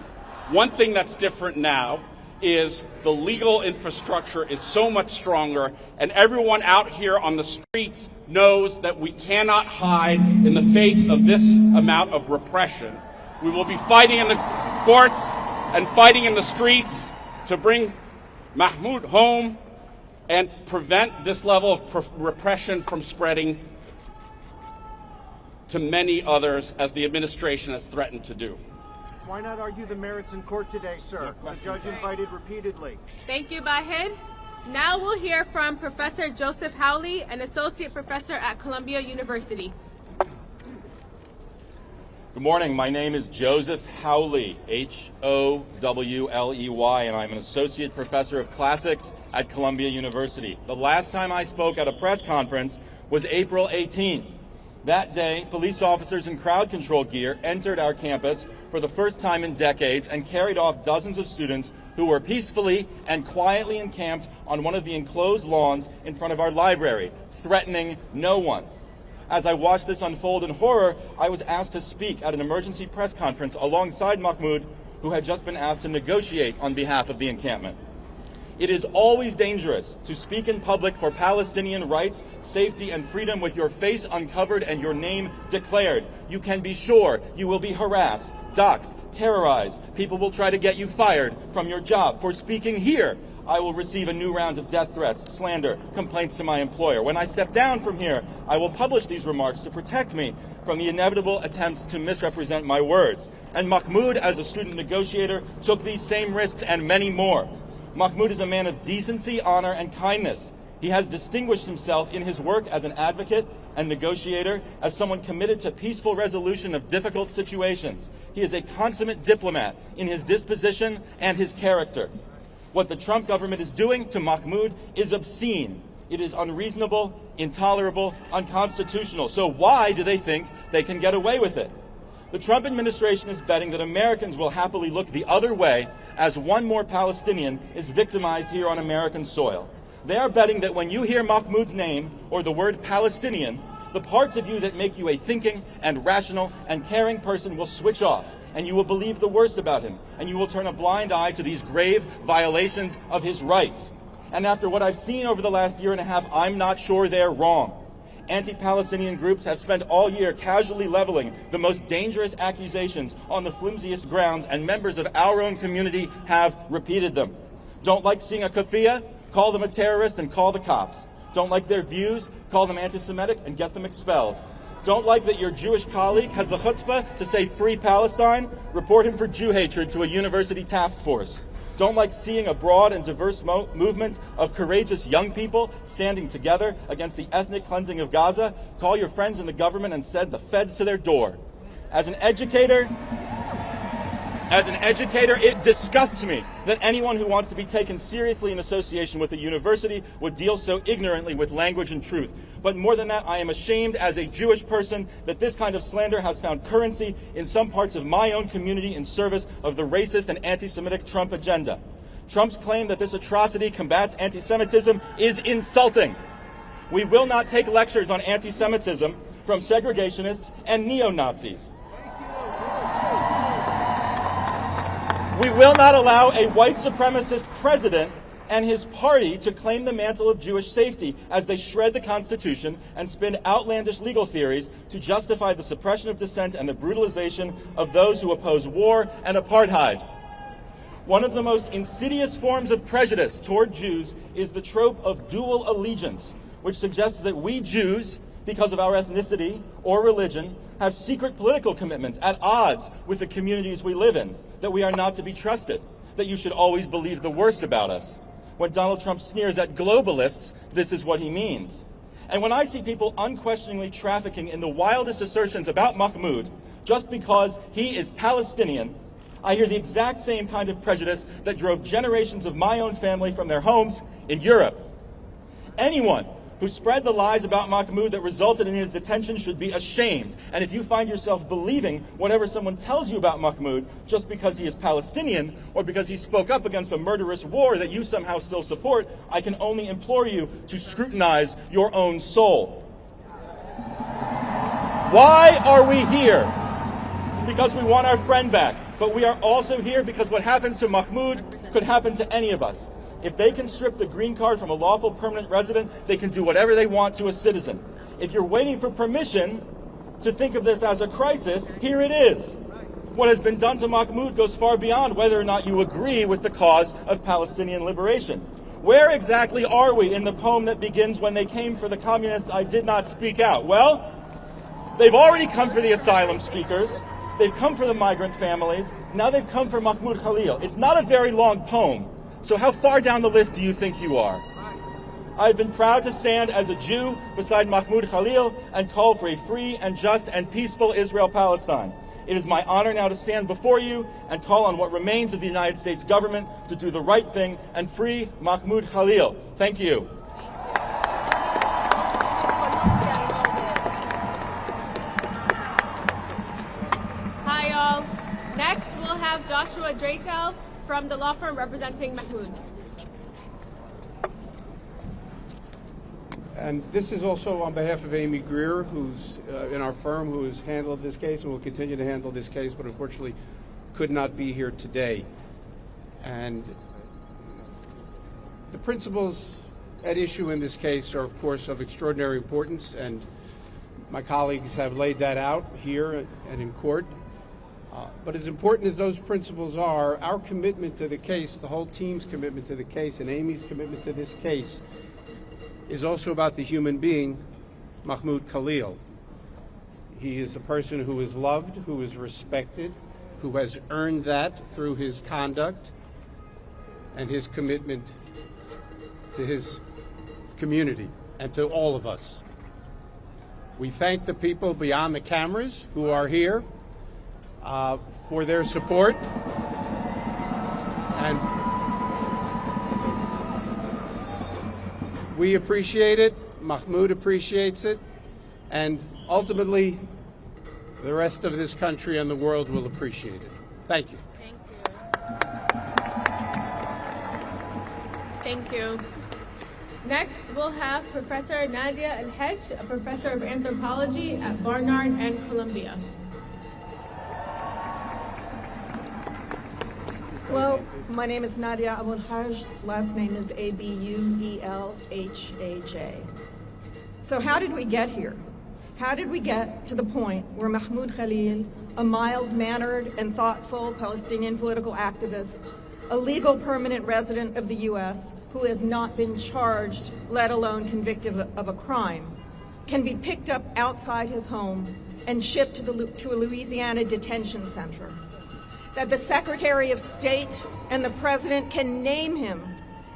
One thing that's different now is the legal infrastructure is so much stronger, and everyone out here on the streets knows that we cannot hide in the face of this amount of repression. We will be fighting in the courts and fighting in the streets to bring Mahmoud home and prevent this level of repression from spreading to many others, as the administration has threatened to do. Why not argue the merits in court today, sir? The judge invited repeatedly. Thank you, Bahid. Now we'll hear from Professor Joseph Howley, an associate professor at Columbia University. Good morning. My name is Joseph Howley, Howley, and I'm an associate professor of classics at Columbia University. The last time I spoke at a press conference was April 18th. That day, police officers in crowd control gear entered our campus for the first time in decades and carried off dozens of students who were peacefully and quietly encamped on one of the enclosed lawns in front of our library, threatening no one. As I watched this unfold in horror, I was asked to speak at an emergency press conference alongside Mahmoud, who had just been asked to negotiate on behalf of the encampment. It is always dangerous to speak in public for Palestinian rights, safety, and freedom with your face uncovered and your name declared. You can be sure you will be harassed, doxxed, terrorized. People will try to get you fired from your job. For speaking here, I will receive a new round of death threats, slander, complaints to my employer. When I step down from here, I will publish these remarks to protect me from the inevitable attempts to misrepresent my words. And Mahmoud, as a student negotiator, took these same risks and many more. Mahmoud is a man of decency, honor, and kindness. He has distinguished himself in his work as an advocate and negotiator, as someone committed to peaceful resolution of difficult situations. He is a consummate diplomat in his disposition and his character. What the Trump government is doing to Mahmoud is obscene. It is unreasonable, intolerable, unconstitutional. So why do they think they can get away with it? The Trump administration is betting that Americans will happily look the other way as one more Palestinian is victimized here on American soil. They are betting that when you hear Mahmoud's name or the word Palestinian, the parts of you that make you a thinking and rational and caring person will switch off, and you will believe the worst about him, and you will turn a blind eye to these grave violations of his rights. And after what I've seen over the last year and a half, I'm not sure they're wrong. Anti-Palestinian groups have spent all year casually leveling the most dangerous accusations on the flimsiest grounds, and members of our own community have repeated them. Don't like seeing a kafia? Call them a terrorist and call the cops. Don't like their views? Call them anti-Semitic and get them expelled. Don't like that your Jewish colleague has the chutzpah to say free Palestine? Report him for Jew hatred to a university task force. Don't like seeing a broad and diverse movement of courageous young people standing together against the ethnic cleansing of Gaza? Call your friends in the government and send the feds to their door. As an educator, it disgusts me that anyone who wants to be taken seriously in association with a university would deal so ignorantly with language and truth. But more than that, I am ashamed as a Jewish person that this kind of slander has found currency in some parts of my own community in service of the racist and anti-Semitic Trump agenda. Trump's claim that this atrocity combats anti-Semitism is insulting. We will not take lectures on anti-Semitism from segregationists and neo-Nazis. We will not allow a white supremacist president and his party to claim the mantle of Jewish safety as they shred the Constitution and spin outlandish legal theories to justify the suppression of dissent and the brutalization of those who oppose war and apartheid. One of the most insidious forms of prejudice toward Jews is the trope of dual allegiance, which suggests that we Jews, because of our ethnicity or religion, have secret political commitments at odds with the communities we live in, that we are not to be trusted, that you should always believe the worst about us. When Donald Trump sneers at globalists, this is what he means. And when I see people unquestioningly trafficking in the wildest assertions about Mahmoud just because he is Palestinian, I hear the exact same kind of prejudice that drove generations of my own family from their homes in Europe. Anyone who spread the lies about Mahmoud that resulted in his detention should be ashamed. And if you find yourself believing whatever someone tells you about Mahmoud just because he is Palestinian or because he spoke up against a murderous war that you somehow still support, I can only implore you to scrutinize your own soul. Why are we here? Because we want our friend back. But we are also here because what happens to Mahmoud could happen to any of us. If they can strip the green card from a lawful permanent resident, they can do whatever they want to a citizen. If you're waiting for permission to think of this as a crisis, here it is. What has been done to Mahmoud goes far beyond whether or not you agree with the cause of Palestinian liberation. Where exactly are we in the poem that begins, "When they came for the communists, I did not speak out"? Well, they've already come for the asylum seekers. They've come for the migrant families. Now they've come for Mahmoud Khalil. It's not a very long poem. So how far down the list do you think you are? I've been proud to stand as a Jew beside Mahmoud Khalil and call for a free and just and peaceful Israel-Palestine. It is my honor now to stand before you and call on what remains of the United States government to do the right thing and free Mahmoud Khalil. Thank you. Hi, all. Next, we'll have Joshua Draytel from the law firm representing Mahmoud. And this is also on behalf of Amy Greer, who's in our firm, who has handled this case and will continue to handle this case, but unfortunately could not be here today. And the principles at issue in this case are, of course, of extraordinary importance, and my colleagues have laid that out here and in court. But as important as those principles are, our commitment to the case, the whole team's commitment to the case, and Amy's commitment to this case is also about the human being, Mahmoud Khalil. He is a person who is loved, who is respected, who has earned that through his conduct and his commitment to his community and to all of us. We thank the people beyond the cameras who are here for their support, and we appreciate it, Mahmoud appreciates it, and ultimately the rest of this country and the world will appreciate it. Thank you. Thank you. Next, we'll have Professor Nadia El-Hedj, a professor of anthropology at Barnard and Columbia. Hello, my name is Nadia El-Hedj. Last name is Abuelhaj. So how did we get here? How did we get to the point where Mahmoud Khalil, a mild-mannered and thoughtful Palestinian political activist, a legal permanent resident of the U.S. who has not been charged, let alone convicted of a crime, can be picked up outside his home and shipped to a Louisiana detention center? That the Secretary of State and the President can name him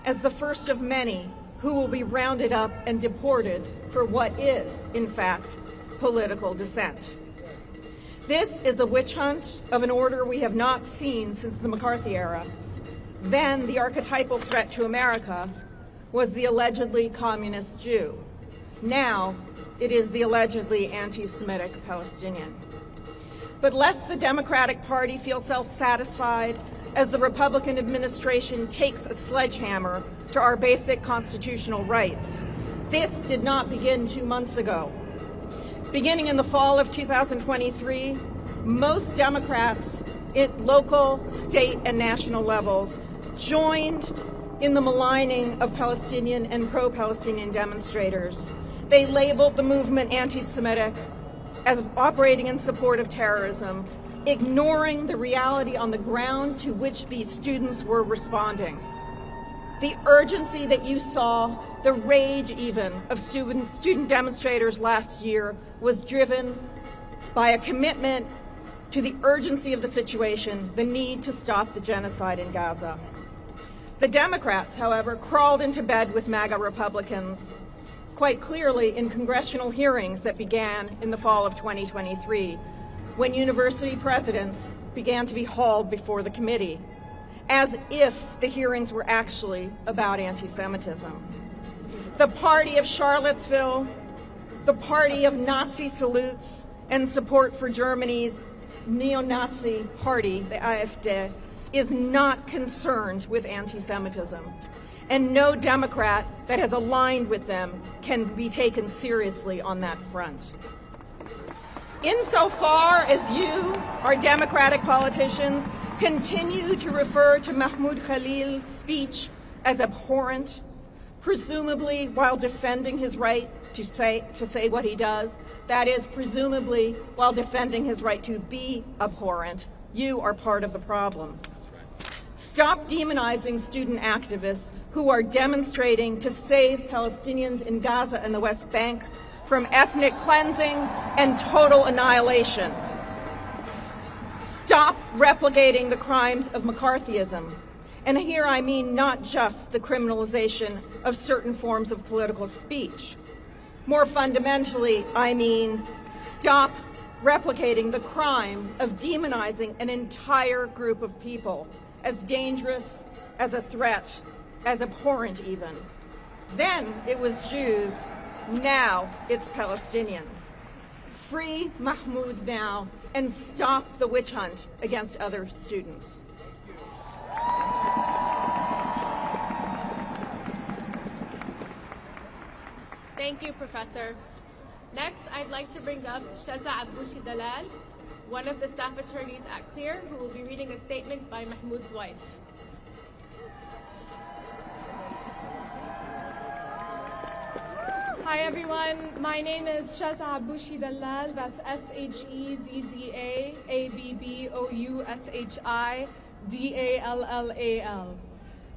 as the first of many who will be rounded up and deported for what is, in fact, political dissent. This is a witch hunt of an order we have not seen since the McCarthy era. Then the archetypal threat to America was the allegedly communist Jew. Now it is the allegedly anti-Semitic Palestinian. But lest the Democratic Party feel self-satisfied as the Republican administration takes a sledgehammer to our basic constitutional rights, this did not begin 2 months ago. Beginning in the fall of 2023, most Democrats at local, state, and national levels joined in the maligning of Palestinian and pro-Palestinian demonstrators. They labeled the movement anti-Semitic, as operating in support of terrorism, ignoring the reality on the ground to which these students were responding. The urgency that you saw, the rage even, of student demonstrators last year was driven by a commitment to the urgency of the situation, the need to stop the genocide in Gaza. The Democrats, however, crawled into bed with MAGA Republicans, quite clearly in congressional hearings that began in the fall of 2023, when university presidents began to be hauled before the committee, as if the hearings were actually about anti-Semitism. The party of Charlottesville, the party of Nazi salutes and support for Germany's neo-Nazi party, the AfD, is not concerned with anti-Semitism. And no Democrat that has aligned with them can be taken seriously on that front. Insofar as you, our Democratic politicians, continue to refer to Mahmoud Khalil's speech as abhorrent, presumably while defending his right to say what he does, that is, presumably while defending his right to be abhorrent, you are part of the problem. Stop demonizing student activists who are demonstrating to save Palestinians in Gaza and the West Bank from ethnic cleansing and total annihilation. Stop replicating the crimes of McCarthyism. And here I mean not just the criminalization of certain forms of political speech. More fundamentally, I mean stop replicating the crime of demonizing an entire group of people as dangerous, as a threat, as abhorrent even. Then it was Jews, now it's Palestinians. Free Mahmoud now and stop the witch hunt against other students. Thank you, Professor. Next, I'd like to bring up Shaza Aboushi Dalal, one of the staff attorneys at CLEAR, who will be reading a statement by Mahmoud's wife. Hi everyone, my name is Shaza Aboushi Dalal, that's SHEZZA-ABBOUSHI-DALLAL.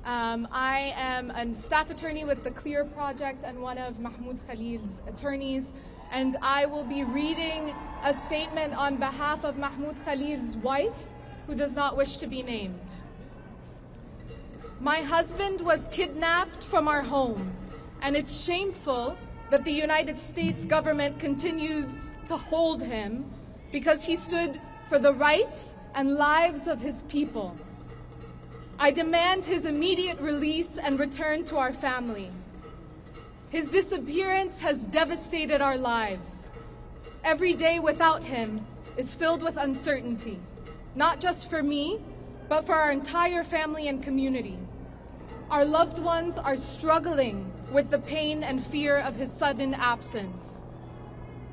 I am a staff attorney with the CLEAR Project and one of Mahmoud Khalil's attorneys, and I will be reading a statement on behalf of Mahmoud Khalil's wife, who does not wish to be named. My husband was kidnapped from our home, and it's shameful that the United States government continues to hold him because he stood for the rights and lives of his people. I demand his immediate release and return to our family. His disappearance has devastated our lives. Every day without him is filled with uncertainty, not just for me, but for our entire family and community. Our loved ones are struggling with the pain and fear of his sudden absence.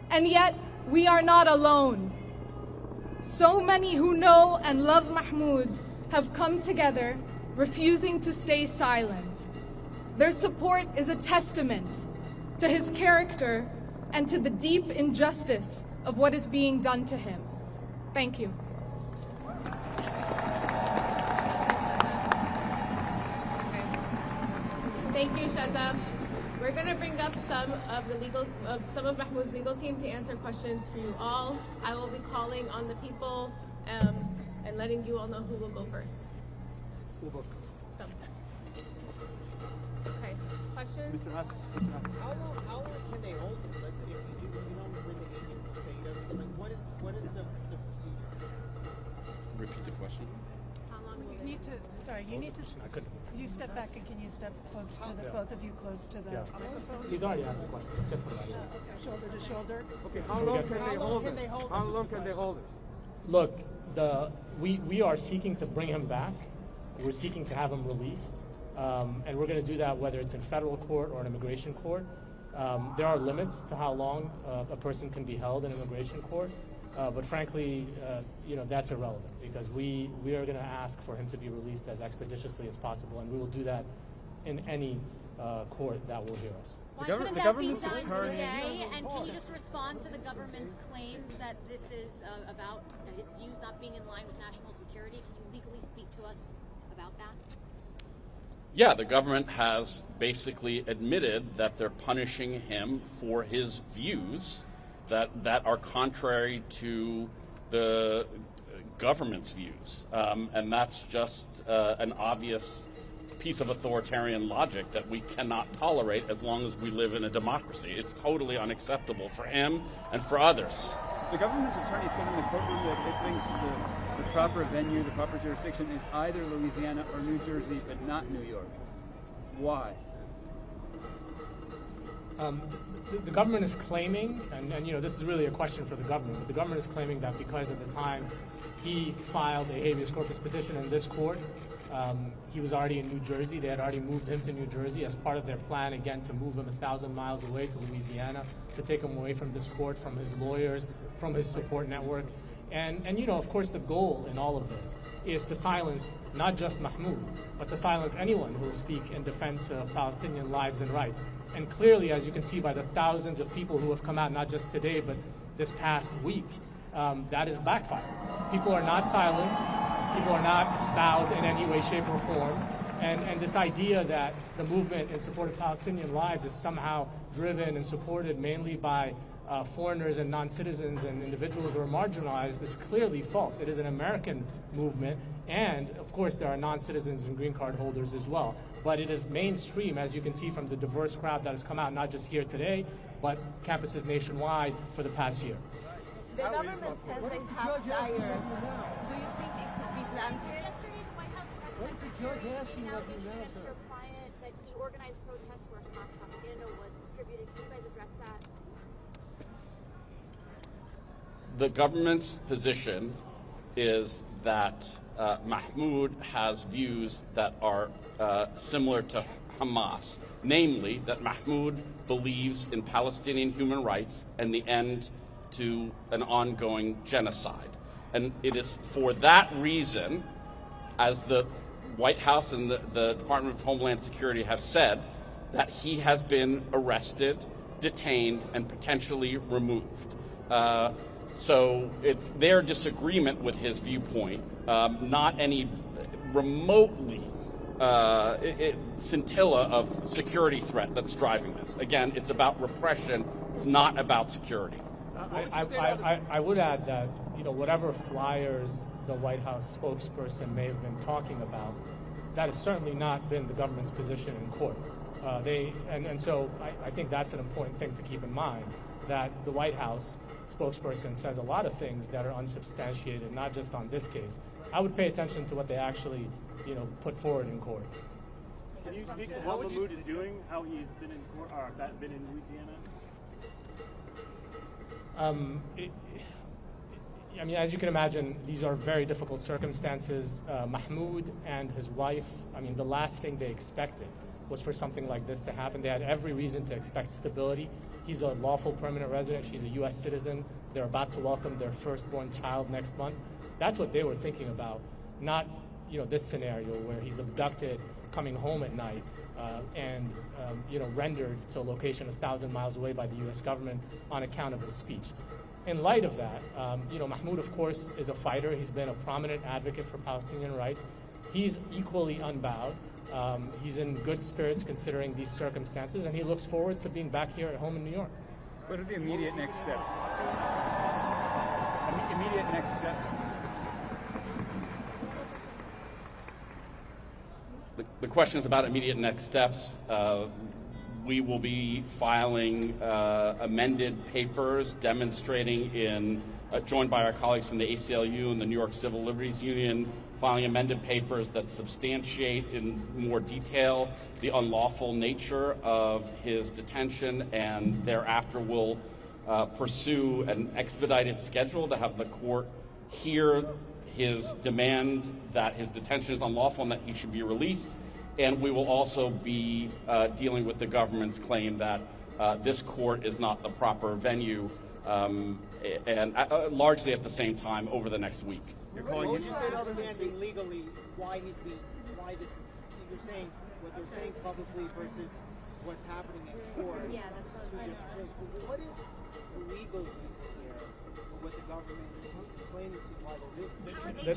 And yet, we are not alone. So many who know and love Mahmoud have come together, refusing to stay silent. Their support is a testament to his character and to the deep injustice of what is being done to him. Thank you. Thank you, Shaza. We're going to bring up some of Mahmoud's legal team to answer questions for you all. I will be calling on the people and letting you all know who will go first. Okay, questions? How long can they hold him? Let's say if you don't bring the agents, let's say he doesn't, like, what is the procedure? Repeat the question. How long will you need to, sorry, you need to, you step back and can you step close to the, both of you close to the microphone? He's already asked the question. Let's get somebody. Shoulder to shoulder. Okay, how long can they hold him? How long can they hold him? Look, we are seeking to bring him back. We're seeking to have him released. And we're going to do that whether it's in federal court or an immigration court. There are limits to how long a person can be held in immigration court. But frankly, that's irrelevant because we are going to ask for him to be released as expeditiously as possible, and we will do that in any court that will hear us. Why couldn't that be done today? And can you just respond to the government's claims that this is about his views not being in line with national security? Can you legally speak to us about that? Yeah, the government has basically admitted that they're punishing him for his views that are contrary to the government's views. And that's just an obvious piece of authoritarian logic that we cannot tolerate as long as we live in a democracy. It's totally unacceptable for him and for others. The government's attorney said in the courtroom that it thinks the proper venue, the proper jurisdiction is either Louisiana or New Jersey, but not New York. Why? The government is claiming, and you know, this is really a question for the government, but the government is claiming that because at the time he filed a habeas corpus petition in this court, he was already in New Jersey. They had already moved him to New Jersey as part of their plan, again, to move him 1,000 miles away to Louisiana, to take him away from this court, from his lawyers, from his support network. And you know, of course, the goal in all of this is to silence not just Mahmoud, but to silence anyone who will speak in defense of Palestinian lives and rights. And clearly, as you can see by the thousands of people who have come out, not just today, but this past week, that is backfired. People are not silenced. People are not bowed in any way, shape, or form. And this idea that the movement in support of Palestinian lives is somehow driven and supported mainly by foreigners and non-citizens and individuals who are marginalized is clearly false. It is an American movement, and of course there are non-citizens and green card holders as well. But it is mainstream, as you can see from the diverse crowd that has come out, not just here today, but campuses nationwide for the past year. The government says they have flyers. Do you think it could be planted? What is the judge asking of you now, sir? Your client that he organized protests where Hamas propaganda was distributed. Can you guys address that? The government's position is that Mahmoud has views that are similar to Hamas, namely that Mahmoud believes in Palestinian human rights and the end to an ongoing genocide. And it is for that reason, as the White House and the Department of Homeland Security have said, that he has been arrested, detained, and potentially removed. So it's their disagreement with his viewpoint, not any remotely scintilla of security threat that's driving this. Again, it's about repression. It's not about security. I would add that, you know, whatever flyers the White House spokesperson may have been talking about, that has certainly not been the government's position in court. So I think that's an important thing to keep in mind, that the White House spokesperson says a lot of things that are unsubstantiated, not just on this case. I would pay attention to what they actually, you know, put forward in court. Can you speak to what Mahmoud is doing, how he's been in court, or been in Louisiana? I mean, as you can imagine, these are very difficult circumstances. Mahmoud and his wife, I mean, the last thing they expected was for something like this to happen. They had every reason to expect stability. He's a lawful permanent resident. She's a U.S. citizen. They're about to welcome their firstborn child next month. That's what they were thinking about, not, you know, this scenario where he's abducted, coming home at night, and you know, rendered to a location 1,000 miles away by the U.S. government on account of his speech. In light of that, you know, Mahmoud, of course, is a fighter. He's been a prominent advocate for Palestinian rights. He's equally unbowed. He's in good spirits considering these circumstances, and he looks forward to being back here at home in New York. What are the immediate next steps? Immediate next steps? The question is about immediate next steps. We will be filing amended papers demonstrating joined by our colleagues from the ACLU and the New York Civil Liberties Union, filing amended papers that substantiate in more detail the unlawful nature of his detention, and thereafter will pursue an expedited schedule to have the court hear his demand that his detention is unlawful and that he should be released. And we will also be dealing with the government's claim that this court is not the proper venue, and largely at the same time over the next week. What would you say to understanding legally why this is, you're saying what they're saying publicly versus what's happening in court? Yeah, that's what I was What is the legal reason here for what the government is explaining to you why they're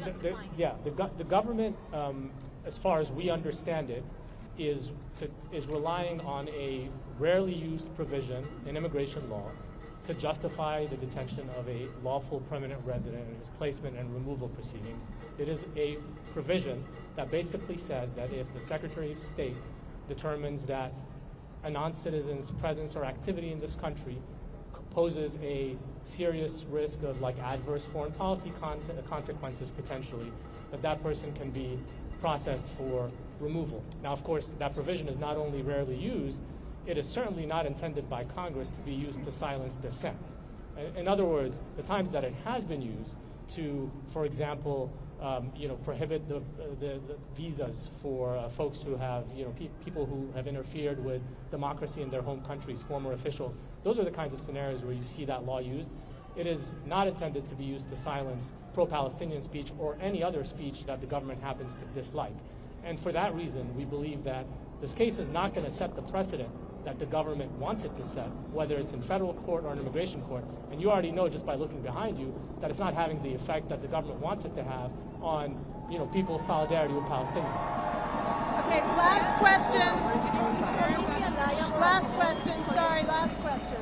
doing? The government, as far as we understand it, is relying on a rarely used provision in immigration law to justify the detention of a lawful permanent resident and his placement and removal proceeding. It is a provision that basically says that if the Secretary of State determines that a non-citizen's presence or activity in this country poses a serious risk of like adverse foreign policy consequences potentially, that person can be processed for removal. Now, of course, that provision is not only rarely used, it is certainly not intended by Congress to be used to silence dissent. In other words, the times that it has been used to, for example, prohibit the visas for folks who have, people who have interfered with democracy in their home countries, former officials. Those are the kinds of scenarios where you see that law used. It is not intended to be used to silence pro-Palestinian speech or any other speech that the government happens to dislike. And for that reason, we believe that this case is not going to set the precedent that the government wants it to set, whether it's in federal court or an immigration court. And you already know just by looking behind you that it's not having the effect that the government wants it to have on, people's solidarity with Palestinians. Okay, last question. Last question. Sorry, last question.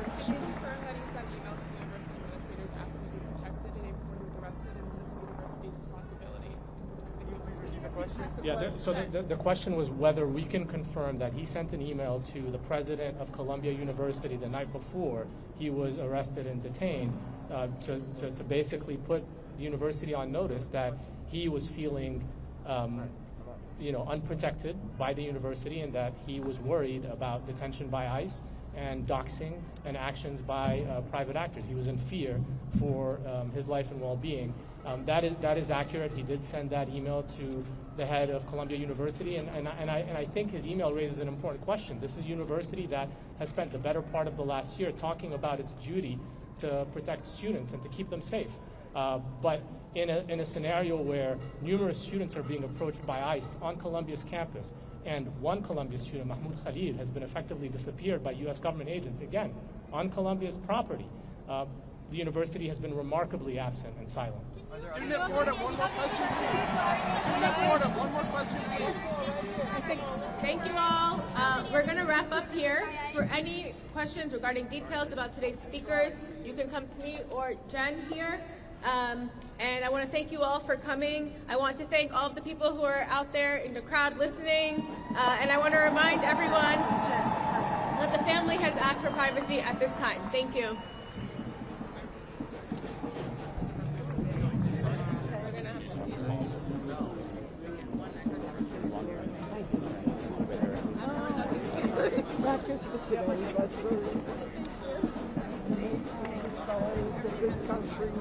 Yeah, so the question was whether we can confirm that he sent an email to the president of Columbia University the night before he was arrested and detained to basically put the university on notice that he was feeling unprotected by the university and that he was worried about detention by ICE and doxing and actions by private actors. He was in fear for his life and well-being. That is accurate. He did send that email to the head of Columbia University, and I think his email raises an important question. This is a university that has spent the better part of the last year talking about its duty to protect students and to keep them safe. But in a scenario where numerous students are being approached by ICE on Columbia's campus, and one Columbia student, Mahmoud Khalil, has been effectively disappeared by U.S. government agents, again, on Columbia's property, the university has been remarkably absent and silent. Student Florida, one more question, please. Student Florida, one more question, please. Thank you all. We're going to wrap up here. For any questions regarding details about today's speakers, you can come to me or Jen here. And I want to thank you all for coming. I want to thank all of the people who are out there in the crowd listening. And I want to remind everyone that the family has asked for privacy at this time. Thank you. That's just for today. That's really stories of this country.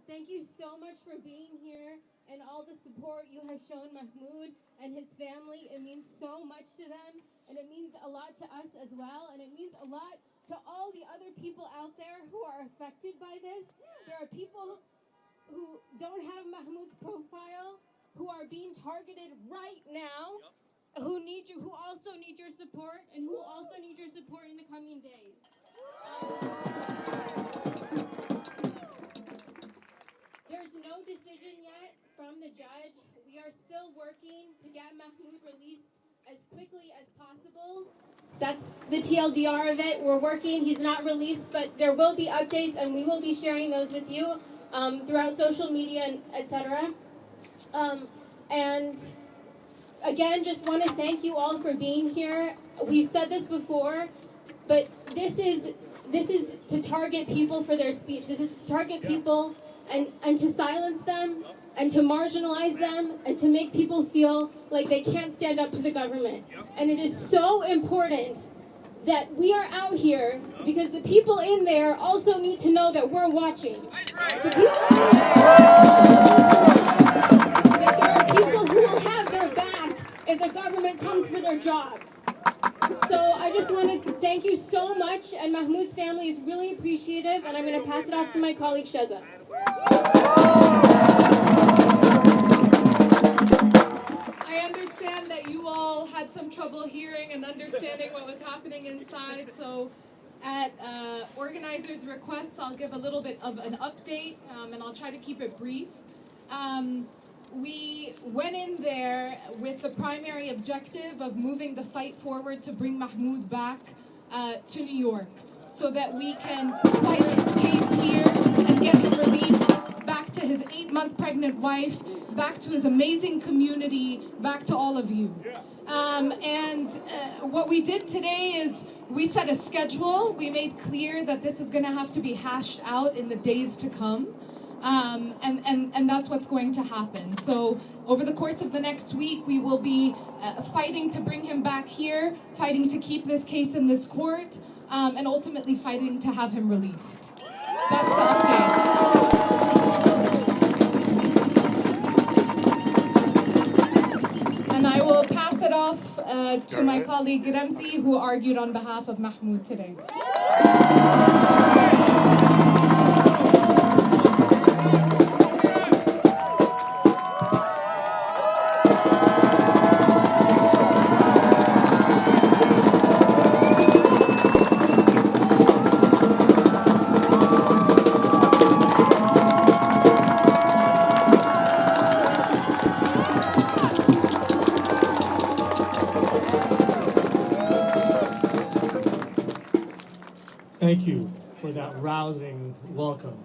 Thank you so much for being here and all the support you have shown Mahmoud and his family. It means so much to them, and it means a lot to us as well, and it means a lot to all the other people out there who are affected by this. There are people who don't have Mahmoud's profile, who are being targeted right now, who also need your support, and who also need your support in the coming days. There's no decision yet from the judge. We are still working to get Mahmoud released as quickly as possible. That's the TLDR of it. We're working. He's not released, but there will be updates, and we will be sharing those with you throughout social media, and etc. And again, just want to thank you all for being here. We've said this before, but this is to target people for their speech. This is to target people and to silence them and to marginalize them and to make people feel like they can't stand up to the government. And it is so important that we are out here because the people in there also need to know that we're watching. That there are people who will have their back if the government comes for their jobs. So I just want to thank you so much, and Mahmoud's family is really appreciative, and I'm going to pass it off to my colleague Sheza. I understand that you all had some trouble hearing and understanding what was happening inside, so at organizers' requests, I'll give a little bit of an update, and I'll try to keep it brief. We went in there with the primary objective of moving the fight forward to bring Mahmoud back to New York so that we can fight his case here and get him released back to his 8-month pregnant wife, back to his amazing community, back to all of you. What we did today is we set a schedule. We made clear that this is going to have to be hashed out in the days to come. And that's what's going to happen. So over the course of the next week, we will be fighting to bring him back here, fighting to keep this case in this court, and ultimately fighting to have him released. That's the update. And I will pass it off to my colleague Ramzi, who argued on behalf of Mahmoud today. Thank you for that rousing welcome.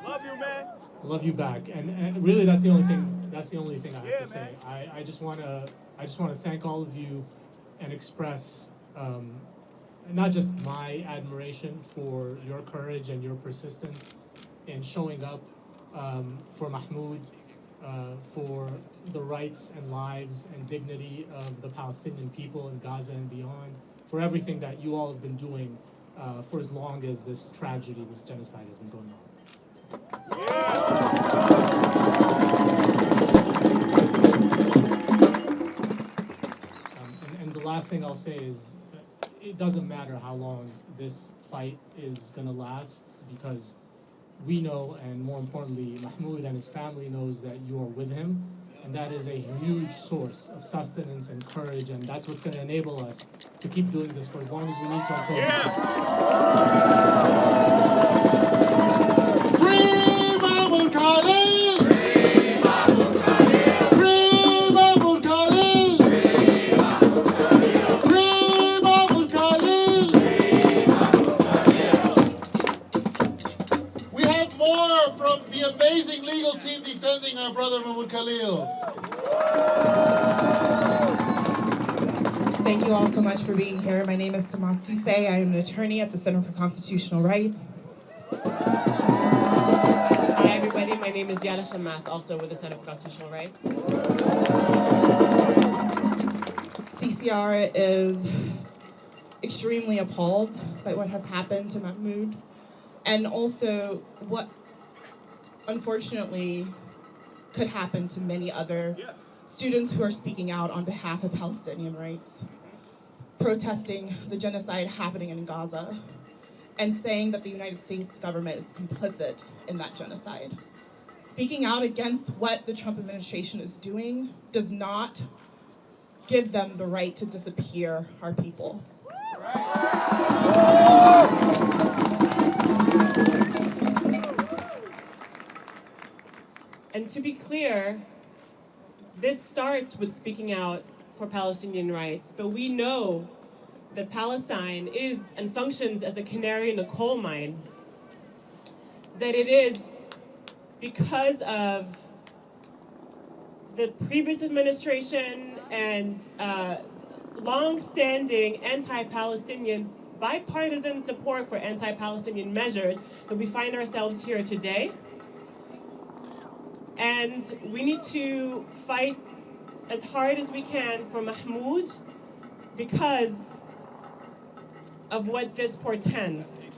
Love you, man. Love you back, and really that's the only thing I have to say. I just want to thank all of you and express not just my admiration for your courage and your persistence in showing up for Mahmoud, for the rights and lives and dignity of the Palestinian people in Gaza and beyond, for everything that you all have been doing for as long as this tragedy, this genocide has been going on. And the last thing I'll say is it doesn't matter how long this fight is going to last, because we know, and more importantly, Mahmoud and his family knows that you are with him, and that is a huge source of sustenance and courage, and that's what's going to enable us to keep doing this for as long as we need to until Free Mahmoud Khalil! Free Mahmoud Khalil! Free Mahmoud Khalil! Free Mahmoud Khalil! Free Mahmoud Khalil! legal team defending our brother Mahmoud Khalil. Thank you all so much for being here. My name is Samat Sisay. I am an attorney at the Center for Constitutional Rights. Hi everybody, my name is Yara Shamas, also with the Center for Constitutional Rights. CCR is extremely appalled by what has happened to Mahmoud, and also what unfortunately could happen to many other students who are speaking out on behalf of Palestinian rights, protesting the genocide happening in Gaza, and saying that the United States government is complicit in that genocide. Speaking out against what the Trump administration is doing does not give them the right to disappear our people. And to be clear, this starts with speaking out for Palestinian rights, but we know that Palestine is and functions as a canary in a coal mine, that it is because of the previous administration and long-standing anti-Palestinian bipartisan support for anti-Palestinian measures that we find ourselves here today. And we need to fight as hard as we can for Mahmoud because of what this portends.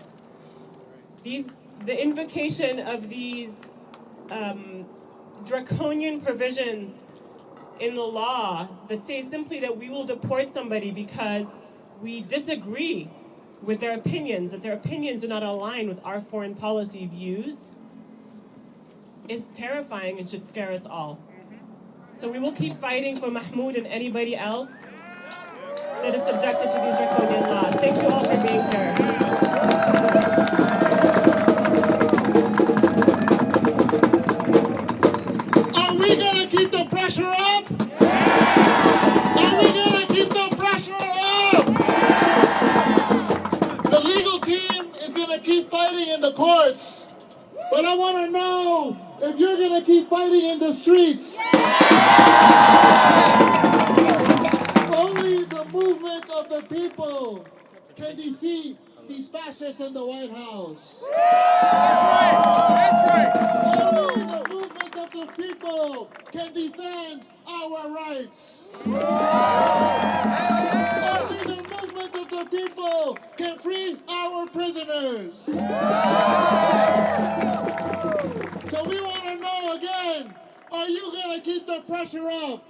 The invocation of these draconian provisions in the law that say simply that we will deport somebody because we disagree with their opinions, that their opinions do not align with our foreign policy views, is terrifying and should scare us all. So we will keep fighting for Mahmoud and anybody else that is subjected to these draconian laws. Thank you all for being here. Are we going to keep the pressure up? Are we going to keep the pressure up? The legal team is going to keep fighting in the courts, but I want to know if you're going to keep fighting in the streets. Only the movement of the people can defeat these fascists in the White House. Only the movement of the people can defend our rights. Only the movement of the people can free our prisoners. So we want to know again, are you going to keep the pressure up?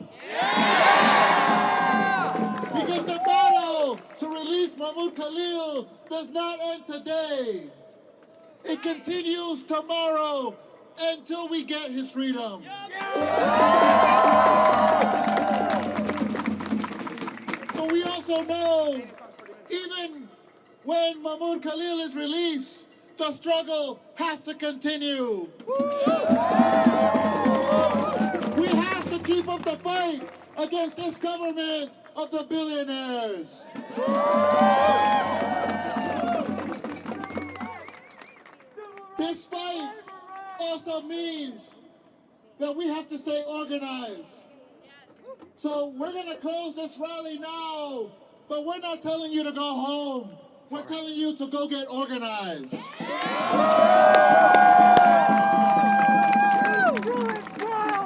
Because the battle to release Mahmoud Khalil does not end today. It continues tomorrow until we get his freedom. But we also know, even when Mahmoud Khalil is released, the struggle has to continue. We have to keep up the fight against this government of the billionaires. This fight also means that we have to stay organized. So we're going to close this rally now, but we're not telling you to go home. We're telling you to go get organized.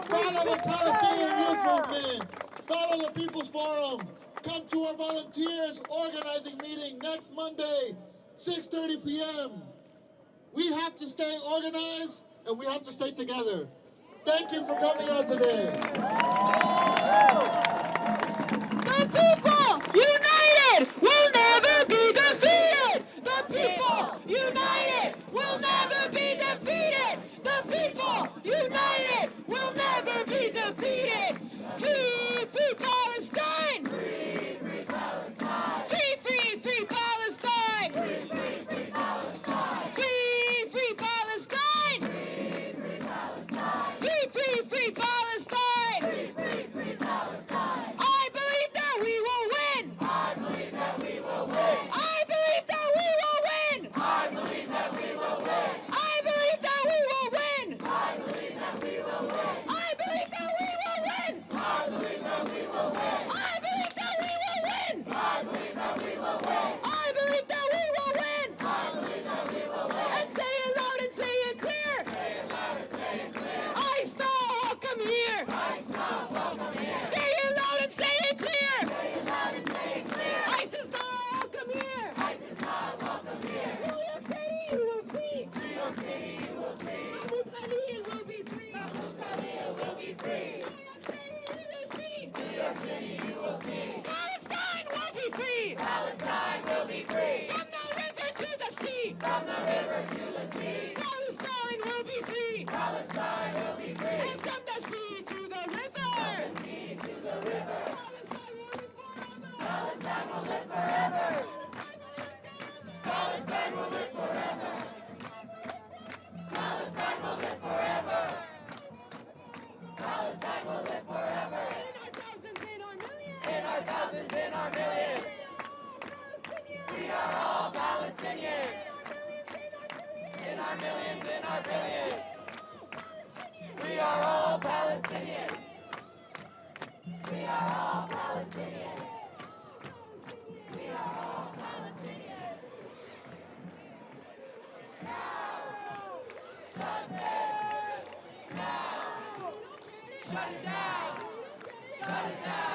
Follow the Palestinian Youth Movement. Follow the People's Forum. Come to our volunteers organizing meeting next Monday, 6:30 p.m. We have to stay organized and we have to stay together. Thank you for coming out today. The people united will never be defeated. The people united will never be defeated. The people united will never be defeated. Free, free Palestine. Free, free Palestine. Free, free, free Palestine. Free, free, free Palestine. Free, free Palestine. Free, free Palestine. Free, free, free Palestine. Free, free, free Palestine. I believe that we will our billions. We are all Palestinians. We are all Palestinians. We are all Palestinians. Now! Justice! Now! Shut it down! Shut it down!